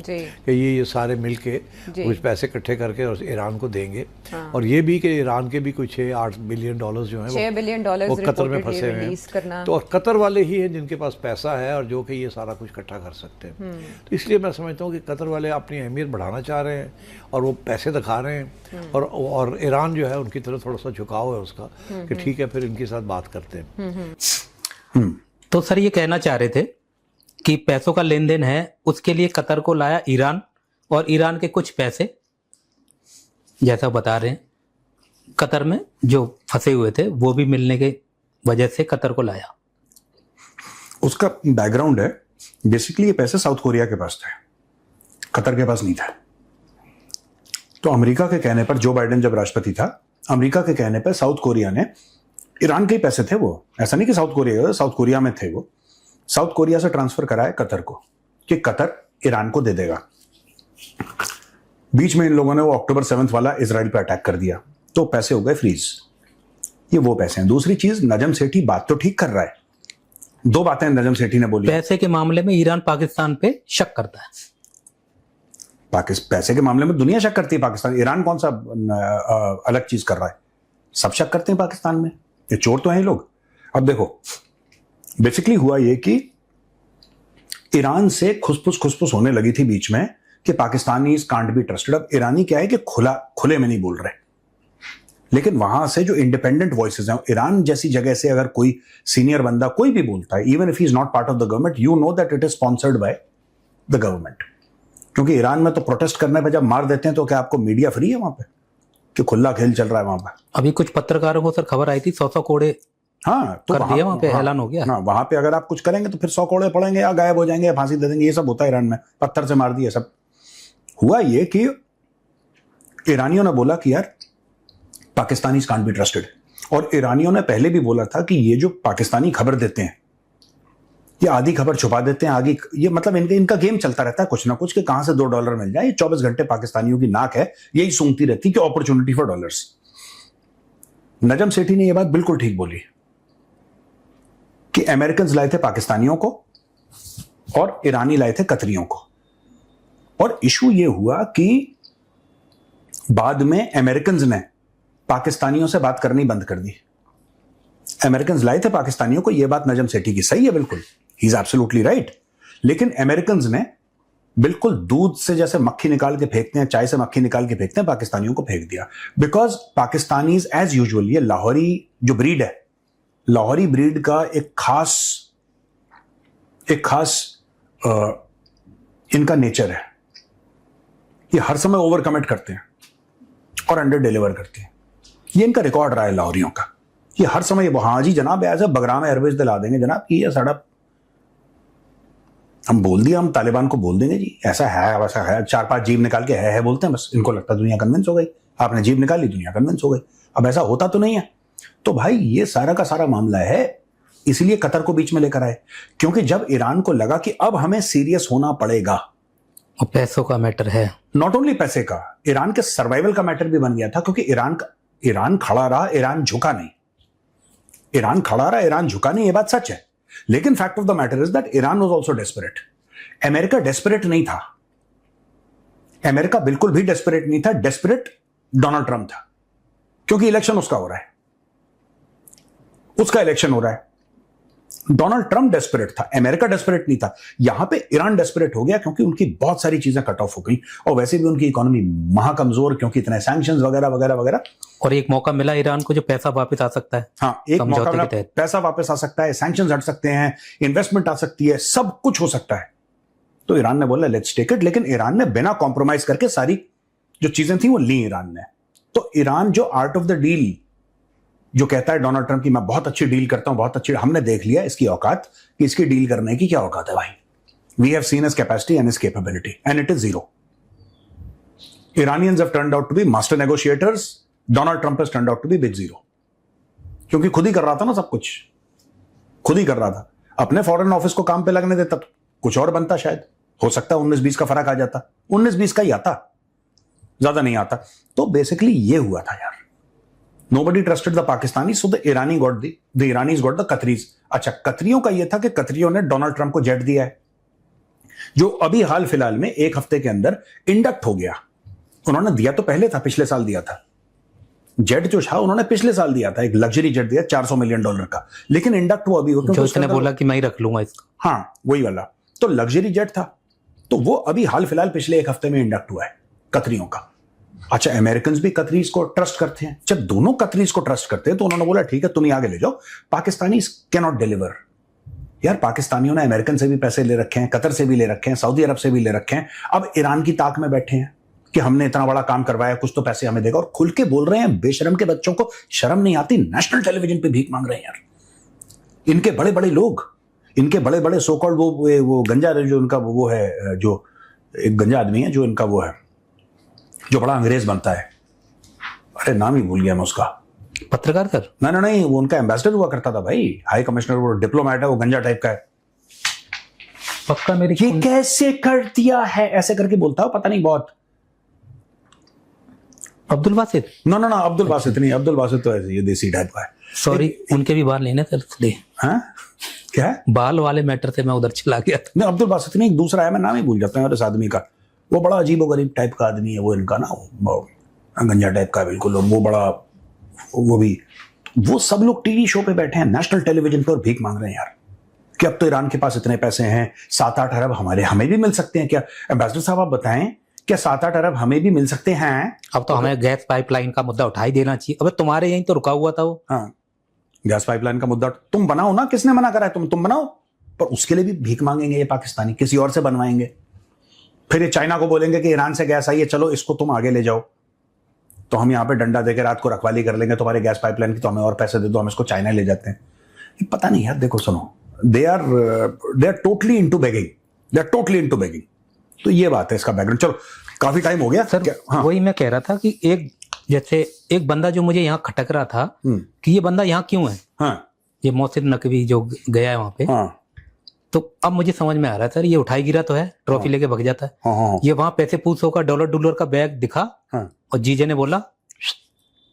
कि ये सारे मिल के कुछ पैसे इकट्ठे करके और ईरान को देंगे। हाँ। और ये भी कि ईरान के भी कुछ 6-8 बिलियन डॉलर्स जो हैं $6 बिलियन वो कतर में फंसे हुए हैं। तो और कतर वाले ही हैं जिनके पास पैसा है और जो कि ये सारा कुछ इकट्ठा कर सकते हैं। तो इसलिए मैं समझता हूँ कि कतर वाले अपनी अहमियत बढ़ाना चाह रहे हैं और वो पैसे दिखा रहे हैं। और ईरान जो है उनकी तरफ थोड़ा सा झुकाव है उसका कि ठीक है फिर इनके साथ बात करते हैं। तो सर ये कहना चाह रहे थे कि पैसों का लेन देन है, उसके लिए कतर को लाया ईरान, और ईरान के कुछ पैसे जैसा बता रहे हैं कतर में जो फंसे हुए थे वो भी मिलने के वजह से कतर को लाया। उसका बैकग्राउंड है बेसिकली ये पैसे साउथ कोरिया के पास थे, कतर के पास नहीं था। तो अमेरिका के कहने पर, जो बाइडेन जब राष्ट्रपति था, अमेरिका के कहने पर साउथ कोरिया ने, ईरान के ही पैसे थे वो, ऐसा नहीं कि साउथ कोरिया में थे वो, साउथ कोरिया से ट्रांसफर कराए कतर को कि कतर ईरान को दे देगा। बीच में इन लोगों ने वो अक्टूबर 7 वाला इजराइल पे अटैक कर दिया, तो पैसे हो गए फ्रीज। ये वो पैसे हैं। दूसरी चीज, नजम सेठी बात तो ठीक कर रहा है। 2 बातें नजम सेठी ने बोली। पैसे के मामले में ईरान पाकिस्तान पे शक करता है। पैसे के मामले में दुनिया शक करती है पाकिस्तान, ईरान कौन सा अलग चीज कर रहा है? सब शक करते हैं पाकिस्तान में, ये चोर तो हैं लोग। अब देखो बेसिकली हुआ ये कि ईरान से खुसपुस होने लगी थी बीच में कि पाकिस्तानी कांट बी ट्रस्टेड। अब ईरानी क्या है कि खुले में नहीं बोल रहे, लेकिन वहां से जो इंडिपेंडेंट वॉइसेस हैं, ईरान जैसी जगह से अगर कोई सीनियर बंदा कोई भी बोलता है, even if he is not part of the government, you know that it is sponsored by the government. क्योंकि ईरान में तो प्रोटेस्ट करने पर जब मार देते हैं तो क्या आपको मीडिया फ्री है वहां पे कि खुला खेल चल रहा है वहां पर? अभी कुछ पत्रकारों को सर खबर आई थी 100 कोड़े हाँ तो कर दिया वहां पे, ऐलान हो गया। हाँ, वहां पे अगर आप कुछ करेंगे तो फिर 100 कोड़े पड़ेंगे या गायब हो जाएंगे या फांसी दे देंगे। ये सब होता है ईरान में, पत्थर से मार दिया सब। हुआ ये कि ईरानियों ने बोला कि यार पाकिस्तानी कांट बी ट्रस्टेड, और ईरानियों ने पहले भी बोला था कि ये जो पाकिस्तानी खबर देते हैं, ये आधी खबर छुपा देते हैं, आगे ये मतलब इनका गेम चलता रहता है कुछ ना कुछ कि कहां से $2 मिल जाए। ये 24 घंटे पाकिस्तानियों की नाक है, यही सूंघती रहती कि opportunity for dollars. Najam Sethi ने यह बात बिल्कुल ठीक बोली कि अमेरिकन लाए थे पाकिस्तानियों को और ईरानी लाए थे कतरियों को। और इशू यह हुआ कि बाद में अमेरिकन ने पाकिस्तानियों से बात करनी बंद कर दी। अमेरिकन लाए थे पाकिस्तानियों को, यह बात नजम सेठी की सही है, बिल्कुल, ही इज एब्सोल्युटली राइट। लेकिन अमेरिकन ने बिल्कुल दूध से जैसे मक्खी निकाल के फेंकते हैं, चाय से मक्खी निकाल के फेंकते हैं, पाकिस्तानियों को फेंक दिया। बिकॉज पाकिस्तानीज एज यूजुअल, ये लाहौरी जो ब्रीड है, लाहौरी ब्रीड का एक खास इनका नेचर है। ये हर समय ओवर कमिट करते हैं और अंडर डिलीवर करते हैं। ये इनका रिकॉर्ड रहा है लाहौरियों का। ये हर समय हाँ जी जनाब ऐसे बगराम एयरवेज दिला देंगे जनाब कि ये साड़ा हम बोल दिया, हम तालिबान को बोल देंगे जी ऐसा है वैसा है, 4-5 जीभ निकाल के है बोलते हैं, बस इनको लगता है दुनिया कन्विंस हो गई। आपने जीभ निकाली, दुनिया कन्विंस हो गई। अब ऐसा होता तो नहीं है। तो भाई ये सारा का सारा मामला है, इसलिए कतर को बीच में लेकर आए, क्योंकि जब ईरान को लगा कि अब हमें सीरियस होना पड़ेगा, और पैसों का मैटर है, नॉट ओनली पैसे का, ईरान के सर्वाइवल का मैटर भी बन गया था। क्योंकि ईरान खड़ा रहा, ईरान झुका नहीं। ईरान खड़ा रहा, ईरान झुका नहीं, ये बात सच है। लेकिन fact of the matter is that Iran was also desperate. America desperate नहीं था, अमेरिका बिल्कुल भी डेस्परेट नहीं था। डेस्परेट डोनाल्ड ट्रंप था, क्योंकि इलेक्शन उसका हो रहा है, उसका इलेक्शन हो रहा है। डोनाल्ड ट्रंप डेस्परेट था, अमेरिका डेस्परेट नहीं था। यहां पे ईरान डेस्परेट हो गया क्योंकि उनकी बहुत सारी चीजें कट ऑफ हो गई, और वैसे भी उनकी इकोनॉमी महाकमजोर, क्योंकि इतने सैंक्शंस वगैरह वगैरह वगैरह। और एक मौका मिला ईरान को जो पैसा वापस आ सकता है। हाँ, एक मौका मिला, पैसा वापस आ सकता है, सैंक्शंस हट सकते हैं, इन्वेस्टमेंट आ सकती है, सब कुछ हो सकता है। तो ईरान ने बोला लेट्स टेक इट। लेकिन ईरान ने बिना कॉम्प्रोमाइज करके सारी जो चीजें थी वो ली ईरान ने। तो ईरान जो आर्ट ऑफ द डील जो कहता है डोनाल्ड ट्रंप की मैं बहुत अच्छी डील करता हूं, बहुत अच्छी, हमने देख लिया इसकी औकात कि इसकी डील करने की क्या औकात है भाई। We have seen his capacity and his capability and it is zero. Iranians have turned out to be master negotiators. Donald Trump has turned out to be big zero. क्योंकि खुद ही कर रहा था ना, सब कुछ खुद ही कर रहा था। अपने फॉरेन ऑफिस को काम पे लगने देता तो कुछ और बनता, शायद हो सकता 19-20 का फर्क आ जाता, 19-20 का ही आता, ज्यादा नहीं आता। तो बेसिकली ये हुआ था यार। Nobody trusted the Pakistanis, so the Iranis got the Qataris. अच्छा, कतरियों का ये था कि कतरियों ने डोनाल्ड ट्रंप को जेट दिया है, जो अभी हाल फिलहाल में 1 हफ्ते के अंदर इंडक्ट हो गया। उन्होंने दिया तो पहले था, पिछले साल दिया था जेट जो था, उन्होंने पिछले साल दिया था, एक लग्जरी जेट दिया $400 मिलियन का, लेकिन इंडक्ट वो अभी हो, जो उसने बोला कि मैं ही रख लूंगा इसका। हाँ, वही वाला तो लग्जरी जेट था, तो वो अभी हाल फिलहाल पिछले 1 हफ्ते में इंडक्ट हुआ है कतरियों का। अच्छा, अमेरिकन भी कतरीज को ट्रस्ट करते हैं। जब दोनों कतरीज को ट्रस्ट करते हैं तो उन्होंने बोला ठीक है तुम ही आगे ले जाओ, पाकिस्तानी कैन नॉट डिलीवर। यार पाकिस्तानियों ने अमेरिकन से भी पैसे ले रखे हैं, कतर से भी ले रखे हैं, सऊदी अरब से भी ले रखे हैं, अब ईरान की ताक में बैठे हैं कि हमने इतना बड़ा काम करवाया, कुछ तो पैसे हमें देगा, और खुल के बोल रहे हैं। बेशरम के बच्चों को शर्म नहीं आती, नेशनल टेलीविजन पे भीख मांग रहे हैं यार। इनके बड़े बड़े लोग, इनके बड़े बड़े सो कॉल्ड वो गंजा जो उनका वो है, जो एक गंजा आदमी है जो इनका वो है, जो बड़ा अंग्रेज बनता है, अरे नाम ही भूल गया मैं उसका, पत्रकार सर? नहीं, वो उनका एम्बेसडर हुआ करता था भाई, हाई कमिश्नर, वो डिप्लोमेट है, वो गंजा टाइप का है। पक्का मेरी ये कैसे कर दिया है, ऐसे करके बोलता है, पता नहीं बहुत। अब्दुल बासित? नो अब्दुल बासित नहीं, अब्दुल बासित तो ऐसे ये देसी टाइप का है। सॉरी, उनके भी बाल लेने थे इसलिए। हाँ क्या है? बाल वाले मैटर से मैं उधर चला गया था। नहीं, अब्दुल बासित नहीं, दूसरा है, मैं नाम ही भूल जाता हूँ इस आदमी का। वो बड़ा अजीब व गरीब टाइप का आदमी है वो, इनका ना वो गंजा टाइप का बिल्कुल। वो बड़ा वो भी, वो सब लोग टीवी शो पे बैठे हैं, नेशनल टेलीविजन पे, और भीख मांग रहे हैं यार कि अब तो ईरान के पास इतने पैसे हैं, 7-8 अरब हमें भी मिल सकते हैं क्या? एम्बेसडर साहब आप बताएं, क्या 7-8 अरब हमें भी मिल सकते हैं? अब तो हमें गैस पाइपलाइन का मुद्दा उठा ही देना चाहिए। अब तुम्हारे यहीं तो रुका हुआ था वो। हाँ, गैस पाइपलाइन का मुद्दा तुम बनाओ ना, किसने मना करा है? तुम बनाओ, पर उसके लिए भी भीख मांगेंगे ये पाकिस्तानी, किसी और से बनवाएंगे। फिर ये चाइना को बोलेंगे कि ईरान से गैस आई है, चलो इसको तुम आगे ले जाओ, तो हम यहाँ पे डंडा देकर रात को रखवाली कर लेंगे तुम्हारे गैस पाइपलाइन की, तो हमें और पैसे दे दो, हम इसको चाइना ले जाते हैं। ये पता नहीं यार, देखो सुनो, they are totally into begging, तो ये बात है इसका बैकग्राउंड। चलो काफी टाइम हो गया सर। हाँ। वही मैं कह रहा था कि एक बंदा जो मुझे यहाँ खटक रहा था कि ये बंदा यहाँ क्यों है। हाँ, ये मोहसिन नकवी जो गया है वहां पे। हाँ, तो अब मुझे समझ में आ रहा है सर, ये उठाई गिरा तो है, ट्रॉफी लेके भग जाता है। हाँ, ये वहां पैसे पूछो का $1 का बैग दिखा, हाँ, और जीजे ने बोला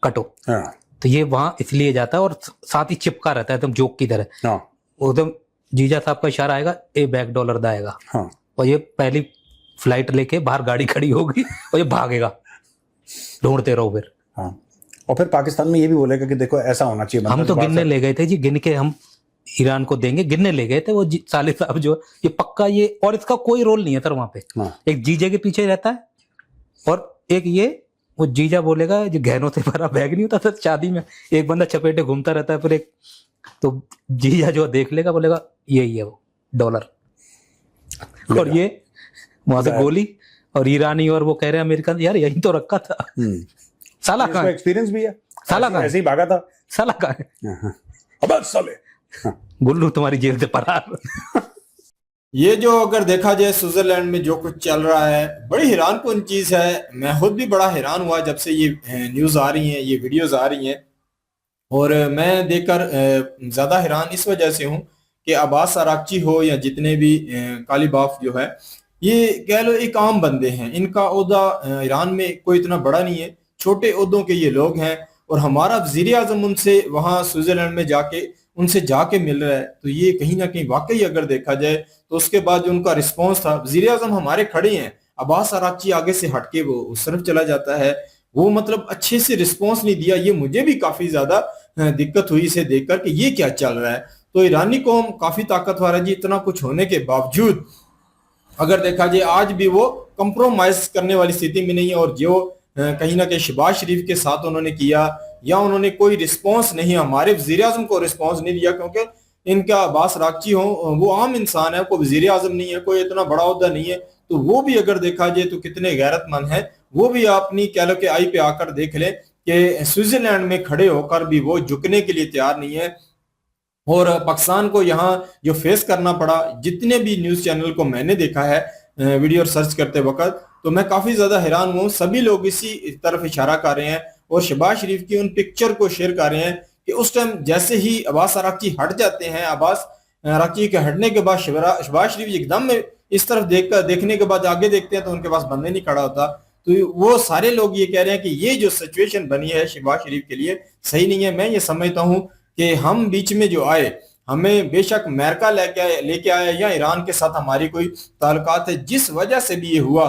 कटो, हाँ, तो ये वहां इसलिए जाता है, और साथ ही चिपका रहता है एकदम जोक की तरह। हाँ, एकदम जीजा साहब का इशारा आएगा, ए बैग $1 दाएगा, हाँ, और ये पहली फ्लाइट लेके बाहर गाड़ी खड़ी होगी और ये भागेगा, ढूंढते रहो फिर। हाँ। और फिर पाकिस्तान में ये भी बोलेगा कि देखो ऐसा होना चाहिए। हम तो गिनने ले गए थे जी, गिन के हम ईरान को देंगे, गिरने ले गए थे वो साले साहब जो ये पक्का ये, और इसका कोई रोल नहीं है सर वहां पे। हाँ। एक जीजे के पीछे रहता है और एक ये वो जीजा बोलेगा जो गहनों से भरा बैग नहीं होता सर शादी में, एक बंदा चपेटे घूमता रहता है, फिर एक तो जीजा जो देख लेगा बोलेगा यही है वो डॉलर, और ये वहां से गोली, और ईरानी और वो कह रहे हैं अमेरिका यार यही तो रखा था। साला कहाँ है? एक्सपीरियंस भी है, साला कहाँ है? ऐसे ही भागा था। साला कहाँ है? अबे साले, गुल्लू तुम्हारी जेल से फरार। ये जो अगर देखा जाए स्विट्जरलैंड में जो कुछ चल रहा है, बड़ी हैरानकुन चीज है। मैं खुद भी बड़ा हैरान हुआ जब से ये न्यूज आ रही हैं, ये वीडियोस आ रही हैं, और मैं देखकर ज्यादा हैरान इस वजह से हूँ कि अब्बास अराक्ची हो या जितने भी कालीबाफ जो है, ये कह लो एक आम बंदे हैं। इनका ओहदा ईरान में कोई इतना बड़ा नहीं है, छोटे ओहदों के ये लोग हैं, और हमारा वजीर आजम उनसे वहां स्विट्जरलैंड में उनसे जाके मिल रहा है। तो ये कहीं ना कहीं वाकई अगर देखा जाए तो उसके बाद जो उनका रिस्पॉन्स था, वजीर आजम हमारे खड़े हैं, अब्बास अराक्ची आगे से हटके वो उस तरफ चला जाता है, वो मतलब अच्छे से रिस्पॉन्स नहीं दिया। ये मुझे भी काफी ज्यादा दिक्कत हुई इसे देखकर कि ये क्या चल रहा है। तो ईरानी कौम काफी ताकतवर है जी, इतना कुछ होने के बावजूद अगर देखा जाए आज भी वो कंप्रोमाइज करने वाली स्थिति में नहीं है, और जो कहीं ना कहीं शहबाज शरीफ के साथ उन्होंने किया, या उन्होंने कोई रिस्पॉन्स नहीं, हमारे वजीर आजम को रिस्पॉन्स नहीं दिया, क्योंकि इनका अब्बास अराक्ची हो वो आम इंसान है, कोई वजीर आजम नहीं है, कोई इतना बड़ा ओहदा नहीं है। तो वो भी अगर देखा जाए तो कितने गैरतमंद है, वो भी अपनी कह लो कि आई पे आकर देख ले कि स्विट्जरलैंड में खड़े होकर भी वो झुकने के लिए तैयार नहीं है। और पाकिस्तान को यहाँ जो फेस करना पड़ा, जितने भी न्यूज चैनल को मैंने देखा है वीडियो सर्च करते वक्त, तो मैं काफी ज्यादा हैरान हूँ। सभी लोग इसी तरफ इशारा कर रहे हैं और शहबाज शरीफ की उन पिक्चर को शेयर कर रहे हैं कि उस टाइम जैसे ही अब्बास अराक्ची हट जाते हैं, अब्बास अराक्ची के हटने के बाद शहबाज शरीफ एकदम में इस तरफ देखने के बाद आगे देखते हैं तो उनके पास बंदे नहीं खड़ा होता। तो वो सारे लोग ये कह रहे हैं कि ये जो सिचुएशन बनी है शहबाज शरीफ के लिए सही नहीं है। मैं ये समझता हूँ कि हम बीच में जो आए, हमें बेशक अमेरिका लेके आया या ईरान के साथ हमारी कोई ताल्लुकात है, जिस वजह से भी ये हुआ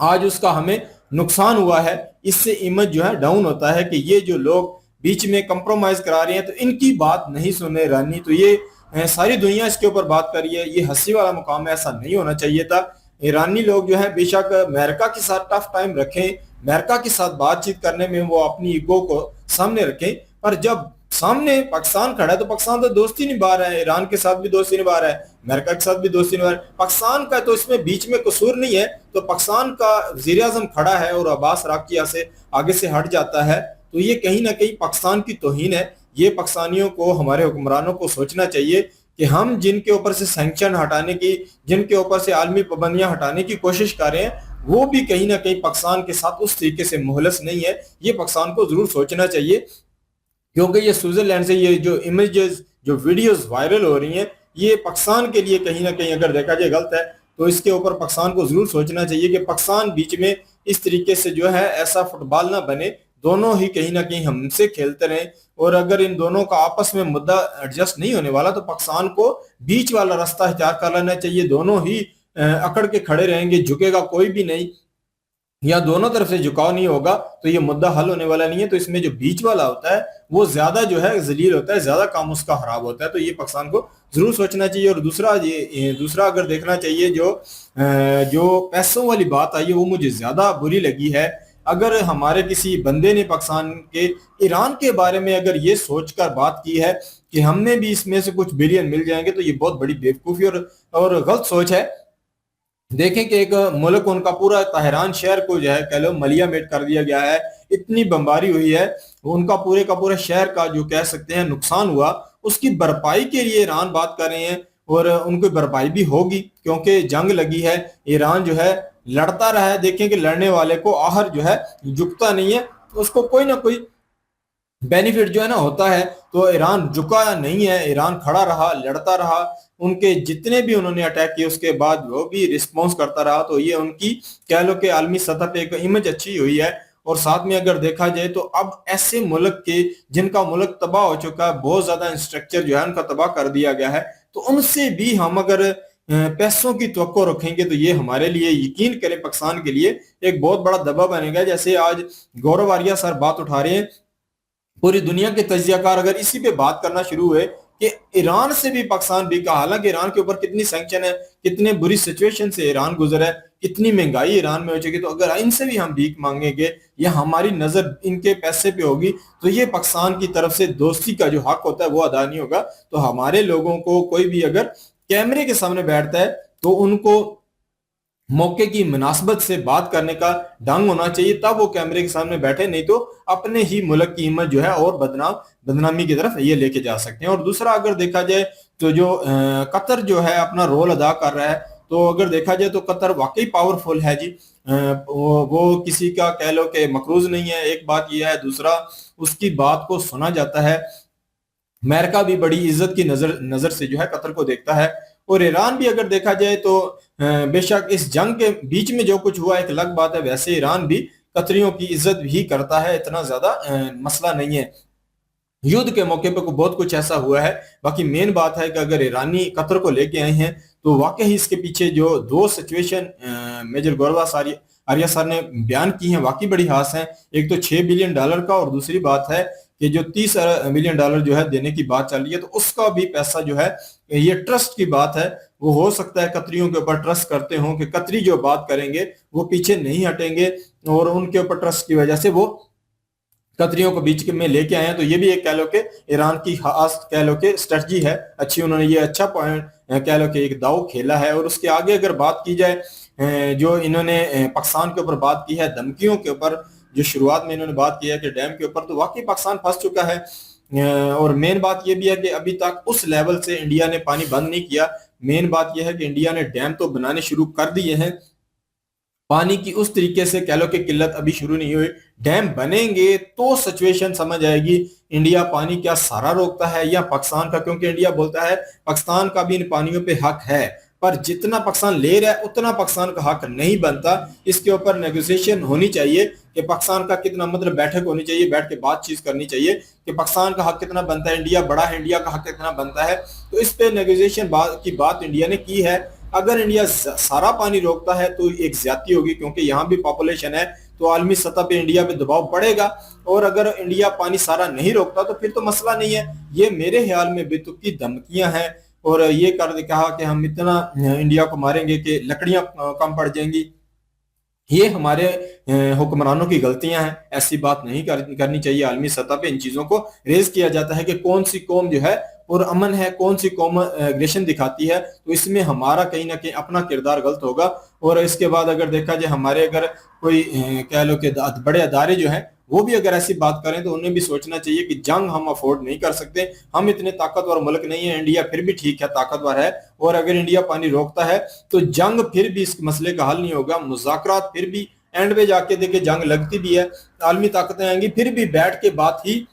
आज उसका हमें नुकसान हुआ है। इससे इमेज जो है डाउन होता है कि ये जो लोग बीच में कंप्रोमाइज करा रहे हैं तो इनकी बात नहीं सुने ईरानी। तो ये सारी दुनिया इसके ऊपर बात कर रही है, ये हंसी वाला मुकाम है, ऐसा नहीं होना चाहिए था। ईरानी लोग जो है बेशक अमेरिका के साथ टफ टाइम रखें, अमेरिका के साथ बातचीत करने में वो अपनी ईगो को सामने रखें, पर जब सामने पाकिस्तान खड़ा है तो पाकिस्तान तो दोस्ती निभा रहा है, ईरान के साथ भी दोस्ती निभा रहा है, अमेरिका के साथ भी दोस्ती निभा रहा है। पाकिस्तान का तो इसमें बीच में कसूर नहीं है। तो पाकिस्तान का वजीर आजम खड़ा है और अब्बास अराक्ची से आगे से हट जाता है, तो ये कहीं ना कहीं पाकिस्तान की तौहीन है। ये पाकिस्तानियों को, हमारे हुक्मरानों को सोचना चाहिए कि हम जिनके ऊपर से सैंक्शन हटाने की, जिनके ऊपर से आलमी पाबंदियां हटाने की कोशिश कर रहे हैं, वो भी कहीं ना कहीं पाकिस्तान के साथ उस तरीके से मुहलस नहीं है। ये पाकिस्तान को जरूर सोचना चाहिए, क्योंकि ये स्विट्जरलैंड से ये जो इमेजेस, जो वीडियोस वायरल हो रही हैं, ये पाकिस्तान के लिए कहीं ना कहीं अगर देखा जाए गलत है। तो इसके ऊपर पाकिस्तान को जरूर सोचना चाहिए कि पाकिस्तान बीच में इस तरीके से जो है ऐसा फुटबॉल ना बने, दोनों ही कहीं ना कहीं हमसे खेलते रहें। और अगर इन दोनों का आपस में मुद्दा एडजस्ट नहीं होने वाला तो पाकिस्तान को बीच वाला रास्ता इख्तियार कर लेना चाहिए। दोनों ही अकड़ के खड़े रहेंगे, झुकेगा कोई भी नहीं, या दोनों तरफ से झुकाव नहीं होगा तो ये मुद्दा हल होने वाला नहीं है। तो इसमें जो बीच वाला होता है वो ज्यादा जो है जलील होता है, ज्यादा काम उसका खराब होता है। तो ये पाकिस्तान को जरूर सोचना चाहिए। और दूसरा अगर देखना चाहिए, जो पैसों वाली बात आई है वो मुझे ज्यादा बुरी लगी है। अगर हमारे किसी बंदे ने पाकिस्तान के ईरान के बारे में अगर ये सोचकर बात की है कि हमने भी इसमें से कुछ बिलियन मिल जाएंगे, तो ये बहुत बड़ी बेवकूफी और गलत सोच है। देखें कि एक मुल्क, उनका पूरा तहरान शहर को जो है कह लो मलिया मेट कर दिया गया है, इतनी बमबारी हुई है, उनका पूरे का पूरा शहर का जो कह सकते हैं नुकसान हुआ, उसकी भरपाई के लिए ईरान बात कर रहे हैं। और उनको भरपाई भी होगी क्योंकि जंग लगी है, ईरान जो है लड़ता रहा है। देखें कि लड़ने वाले को आहर जो है झुकता नहीं है, उसको कोई ना कोई बेनिफिट जो है ना होता है। तो ईरान झुका नहीं है, ईरान खड़ा रहा, लड़ता रहा, उनके जितने भी उन्होंने अटैक किए उसके बाद वो भी रिस्पॉन्स करता रहा। तो ये उनकी कह लो कि आलमी सतह पे एक इमेज अच्छी हुई है। और साथ में अगर देखा जाए तो अब ऐसे मुल्क के जिनका मुल्क तबाह हो चुका है, बहुत ज्यादा इंफ्रास्ट्रक्चर जो है उनका तबाह कर दिया गया है, तो उनसे भी हम अगर पैसों की तवक्को रखेंगे तो ये हमारे लिए, यकीन करें, पाकिस्तान के लिए एक बहुत बड़ा दबाव बनेगा। जैसे आज गौरव आर्या सर बात उठा रहे हैं, पूरी दुनिया के तजियाकार अगर इसी पे बात करना शुरू हुए कि ईरान से भी पाकिस्तान भीगा। हालांकि ईरान के ऊपर कितनी सैंक्शन है, कितने बुरी सिचुएशन से ईरान गुजरा है, कितनी महंगाई ईरान में हो चुकी है, तो अगर इनसे भी हम भीख मांगेंगे या हमारी नजर इनके पैसे पे होगी तो ये पाकिस्तान की तरफ से दोस्ती का जो हक होता है वो अदा नहीं होगा। तो हमारे लोगों को कोई भी अगर कैमरे के सामने बैठता है तो उनको मौके की मुनासबत से बात करने का ढंग होना चाहिए, तब वो कैमरे के सामने बैठे, नहीं तो अपने ही मुल्क की इमेज जो है और बदनामी की तरफ ये लेके जा सकते हैं। और दूसरा अगर देखा जाए तो जो कतर जो है अपना रोल अदा कर रहा है, तो अगर देखा जाए तो कतर वाकई पावरफुल है जी। वो किसी का कह लो कि मकरूज नहीं है, एक बात यह है। दूसरा उसकी बात को सुना जाता है। अमेरिका भी बड़ी इज्जत की नजर से जो है कतर को देखता है। और ईरान भी अगर देखा जाए तो बेशक इस जंग के बीच में जो कुछ हुआ एक अलग बात है, वैसे ईरान भी कतरियों की इज्जत भी करता है, इतना ज्यादा मसला नहीं है। युद्ध के मौके पर बहुत कुछ ऐसा हुआ है। बाकी मेन बात है कि अगर ईरानी कतर को लेके आए हैं तो वाकई इसके पीछे जो दो सिचुएशन मेजर गौरव आर्या सर ने बयान की हैं वाकई बड़ी हास हैं। एक तो $6 बिलियन का, और दूसरी बात है कि जो $30 बिलियन जो है देने की बात चल रही है, तो उसका भी पैसा जो है, ये ट्रस्ट की बात है। वो हो सकता है कतरियों के ऊपर ट्रस्ट करते हो कि कतरी जो बात करेंगे वो पीछे नहीं हटेंगे, और उनके ऊपर ट्रस्ट की वजह से वो कतरियों को बीच में लेके आए हैं। तो ये भी एक कह लो कि ईरान की खास कह लो कि स्ट्रेटजी है अच्छी, उन्होंने ये अच्छा पॉइंट कह लो कि एक दाव खेला है। और उसके आगे अगर बात की जाए जो इन्होंने पाकिस्तान के ऊपर बात की है, धमकियों के ऊपर जो शुरुआत में इन्होंने बात की है कि डैम के ऊपर, तो वाकई पाकिस्तान फंस चुका है। और मेन बात यह भी है कि अभी तक उस लेवल से इंडिया ने पानी बंद नहीं किया। मेन बात यह है कि इंडिया ने डैम तो बनाने शुरू कर दिए हैं, पानी की उस तरीके से कह लो कि किल्लत अभी शुरू नहीं हुई। डैम बनेंगे तो सिचुएशन समझ आएगी इंडिया पानी क्या सारा रोकता है या पाकिस्तान का, क्योंकि इंडिया बोलता है पाकिस्तान का भी इन पानियों पे हक है, पर जितना पाकिस्तान ले रहा है उतना पाकिस्तान का हक नहीं बनता। इसके ऊपर नेगोशिएशन होनी चाहिए कि पाकिस्तान का कितना, मतलब बैठक होनी चाहिए, बैठ के बातचीत करनी चाहिए कि पाकिस्तान का हक कितना बनता है, इंडिया बड़ा है, इंडिया का हक कितना बनता है। तो इस पे नेगोशिएशन की बात इंडिया ने की है। अगर इंडिया सारा पानी रोकता है तो एक ज्यादती होगी, क्योंकि यहाँ भी पॉपुलेशन है, तो आलमी सतह पे इंडिया पे दबाव पड़ेगा। और अगर इंडिया पानी सारा नहीं रोकता तो फिर तो मसला नहीं है। ये मेरे ख्याल में बेतुकी धमकियां हैं, और ये कर कहा कि हम इतना इंडिया को मारेंगे कि लकड़ियां कम पड़ जाएंगी, ये हमारे हुक्मरानों की गलतियां हैं। ऐसी बात नहीं करनी चाहिए। आलमी सतह पे इन चीजों को रेज किया जाता है कि कौन सी कौम जो है और अमन है, कौन सी कौम एग्रेशन दिखाती है, तो इसमें हमारा कहीं ना कहीं अपना किरदार गलत होगा। और इसके बाद अगर देखा जाए हमारे अगर कोई कह लो कि बड़े अदारे जो हैं वो भी अगर ऐसी बात करें तो उन्हें भी सोचना चाहिए कि जंग हम अफोर्ड नहीं कर सकते, हम इतने ताकतवर मुल्क नहीं है। इंडिया फिर भी ठीक है, ताकतवर है, और अगर इंडिया पानी रोकता है तो जंग फिर भी इस मसले का हल नहीं होगा। मुज़ाकरात फिर भी एंड पे जाके देखे जंग लगती भी है, आलमी ताकतें आएंगी, फिर भी बैठ के बात ही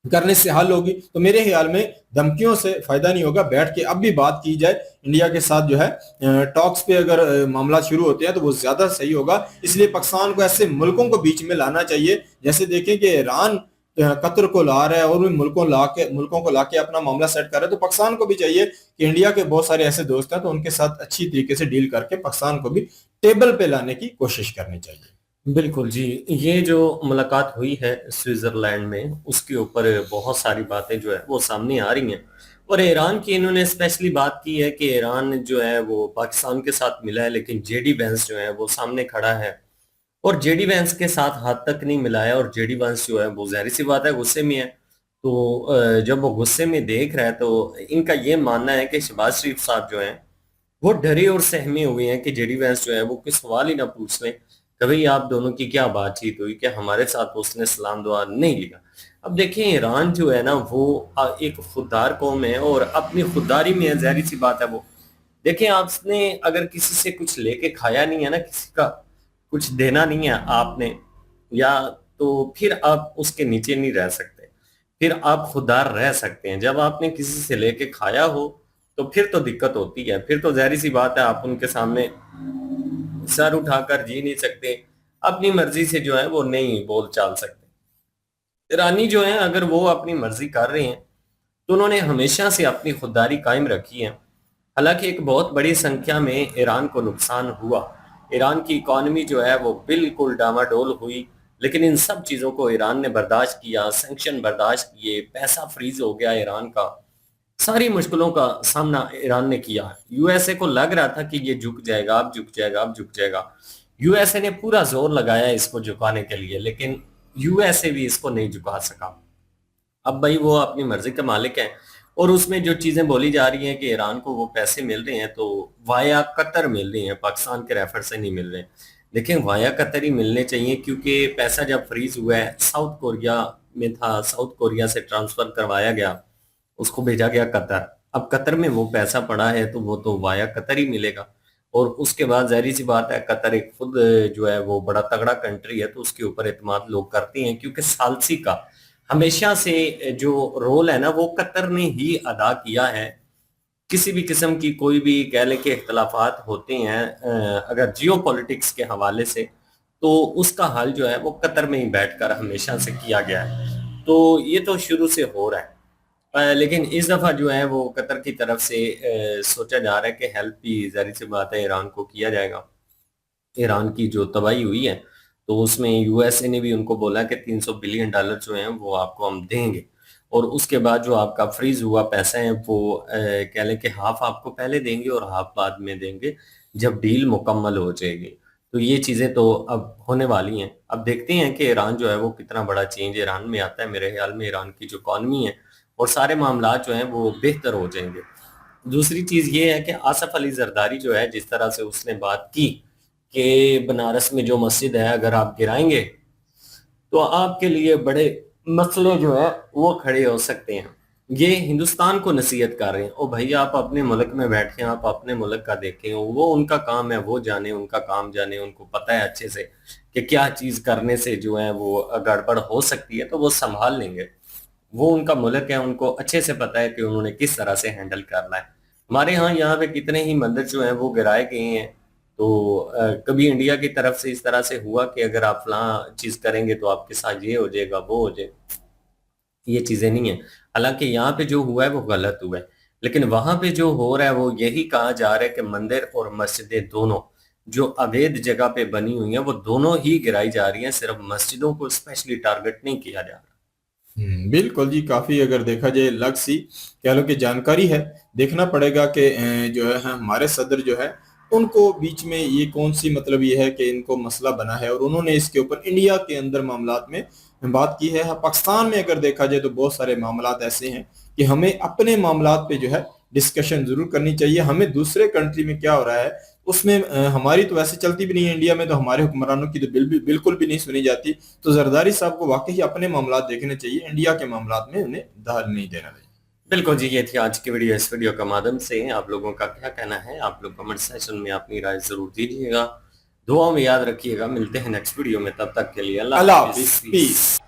करने से हल होगी। तो मेरे ख्याल में धमकियों से फायदा नहीं होगा, बैठ के अब भी बात की जाए इंडिया के साथ जो है टॉक्स पे अगर मामला शुरू होते हैं तो वो ज्यादा सही होगा। इसलिए पाकिस्तान को ऐसे मुल्कों को बीच में लाना चाहिए, जैसे देखें कि ईरान कतर को ला रहा है और भी मुल्कों को लाके अपना मामला सेट कर रहा है, तो पाकिस्तान को भी चाहिए कि इंडिया के बहुत सारे ऐसे दोस्त हैं तो उनके साथ अच्छी तरीके से डील करके पाकिस्तान को भी टेबल पे लाने की कोशिश करनी चाहिए। बिल्कुल जी, ये जो मुलाकात हुई है स्विट्जरलैंड में, उसके ऊपर बहुत सारी बातें जो है वो सामने आ रही हैं। और ईरान की इन्होंने स्पेशली बात की है कि ईरान जो है वो पाकिस्तान के साथ मिला है, लेकिन जेडी वेंस जो है वो सामने खड़ा है और जेडी वेंस के साथ हाथ तक नहीं मिलाया। और जेडी वेंस जो है वो जाहिर सी बात है गुस्से में है, तो जब वो गुस्से में देख रहा है तो इनका ये मानना है कि शहबाज शरीफ साहब जो हैं वो डरे और सहमे हुए हैं कि जेडी वेंस जो है वो कोई सवाल ही ना पूछ लें कभी आप दोनों की क्या बातचीत हुई, क्या हमारे साथ उसने सलाम दुआ नहीं लिया। अब देखें ईरान जो है ना वो एक खुददार कौम है और अपनी खुददारी में जाहिर सी बात है वो देखें, आपने अगर किसी से कुछ लेके खाया नहीं है ना, किसी का कुछ देना नहीं है आपने, या तो फिर आप उसके नीचे नहीं रह सकते, फिर आप खुददार रह सकते हैं। जब आपने किसी से लेके खाया हो तो फिर तो दिक्कत होती है, फिर तो जाहिर सी बात है आप उनके सामने सर उठाकर जी नहीं सकते, अपनी मर्जी से जो है वो नहीं बोल चाल सकते। ईरानी जो है अगर वो अपनी मर्जी कर रहे हैं तो उन्होंने हमेशा से अपनी खुददारी कायम रखी है। हालांकि एक बहुत बड़ी संख्या में ईरान को नुकसान हुआ, ईरान की इकॉनमी जो है वो बिल्कुल डामाडोल हुई, लेकिन इन सब चीज़ों को ईरान ने बर्दाश्त किया, सैंक्शन बर्दाश्त किए, पैसा फ्रीज हो गया ईरान का, सारी मुश्किलों का सामना ईरान ने किया। यूएसए को लग रहा था कि ये झुक जाएगा, अब झुक जाएगा, अब झुक जाएगा। यूएसए ने पूरा जोर लगाया इसको झुकाने के लिए, लेकिन यूएसए भी इसको नहीं झुका सका। अब भाई वो अपनी मर्जी के मालिक हैं, और उसमें जो चीजें बोली जा रही हैं कि ईरान को वो पैसे मिल रहे हैं तो वाया कतर मिल रही हैं, पाकिस्तान के रेफर से नहीं मिल रहे हैं। लेकिन वाया कतर ही मिलने चाहिए, क्योंकि पैसा जब फ्रीज हुआ है साउथ कोरिया में था, साउथ कोरिया से ट्रांसफर करवाया गया, उसको भेजा गया कतर। अब कतर में वो पैसा पड़ा है तो वो तो वाया कतर ही मिलेगा। और उसके बाद जाहिर सी बात है, कतर एक खुद जो है वो बड़ा तगड़ा कंट्री है, तो उसके ऊपर एतमाद लोग करते हैं, क्योंकि सालसी का हमेशा से जो रोल है ना वो कतर ने ही अदा किया है। किसी भी किस्म की कोई भी कह लें कि इख्तलाफात होते हैं अगर जियो पॉलिटिक्स के हवाले से, तो उसका हल जो है वो कतर में ही बैठकर हमेशा से किया गया है। तो ये तो शुरू से हो रहा है। लेकिन इस दफा जो है वो कतर की तरफ से सोचा जा रहा है कि हेल्प भी जाहिर सी बात है ईरान को किया जाएगा। ईरान की जो तबाही हुई है तो उसमें यूएसए ने भी उनको बोला कि 300 बिलियन डॉलर जो हैं वो आपको हम देंगे, और उसके बाद जो आपका फ्रीज हुआ पैसा है वो कह लें कि हाफ आपको पहले देंगे और हाफ बाद में देंगे जब डील मुकम्मल हो जाएगी। तो ये चीजें तो अब होने वाली हैं। अब देखते हैं कि ईरान जो है वो कितना बड़ा चेंज ईरान में आता है। मेरे ख्याल में ईरान की जो इकॉनमी है और सारे मामला जो हैं वो बेहतर हो जाएंगे। दूसरी चीज ये है कि आसफ अली जरदारी जो है, जिस तरह से उसने बात की कि बनारस में जो मस्जिद है अगर आप गिराएंगे तो आपके लिए बड़े मसले जो है वो खड़े हो सकते हैं, ये हिंदुस्तान को नसीहत कर रहे हैं। ओ भैया, आप अपने मुल्क में बैठे, आप अपने मुल्क का देखें, वो उनका काम है, वो जाने, उनका काम जाने, उनको पता है अच्छे से कि क्या चीज करने से जो है वो गड़बड़ हो सकती है, तो वो संभाल लेंगे। वो उनका मुल्क है, उनको अच्छे से पता है कि उन्होंने किस तरह से हैंडल करना है। हमारे यहाँ पे कितने ही मंदिर जो है वो गिराए गए हैं, तो कभी इंडिया की तरफ से इस तरह से हुआ कि अगर आप फलां चीज करेंगे तो आपके साथ ये हो जाएगा, वो हो जाएगा, ये चीजें नहीं है। हालांकि यहाँ पे जो हुआ है वो गलत हुआ है, लेकिन वहां पे जो हो रहा है वो यही कहा जा रहा है कि मंदिर और मस्जिदें दोनों जो अवैध जगह पे बनी हुई हैं वो दोनों ही गिराई जा रही हैं, सिर्फ मस्जिदों को स्पेशली टारगेट नहीं किया जा रहा। बिल्कुल जी, काफी अगर देखा जाए अलग सी कह लो कि जानकारी है। देखना पड़ेगा कि जो है हमारे सदर जो है उनको बीच में ये कौन सी मतलब ये है कि इनको मसला बना है और उन्होंने इसके ऊपर इंडिया के अंदर मामलात में बात की है। पाकिस्तान में अगर देखा जाए तो बहुत सारे मामलात ऐसे हैं कि हमें अपने मामलात पे जो है डिस्कशन जरूर करनी चाहिए। हमें दूसरे कंट्री में क्या हो रहा है उसमें हमारी तो वैसे चलती भी नहीं है, इंडिया में तो हमारे हुक्मरानों की तो बिल्कुल भी नहीं सुनी जाती। तो जरदारी साहब को वाकई अपने मामलात देखने चाहिए, इंडिया के मामलात में उन्हें दखल नहीं देना चाहिए। बिल्कुल जी, ये थी आज की वीडियो। इस वीडियो के माध्यम से आप लोगों का क्या कहना है, आप लोग कमेंट सेक्शन में अपनी राय जरूर दीजिएगा। दुआ में याद रखिएगा। मिलते हैं नेक्स्ट वीडियो में, तब तक के लिए अल्लाह अल्लाह हाफिज। हाफिज, पीस।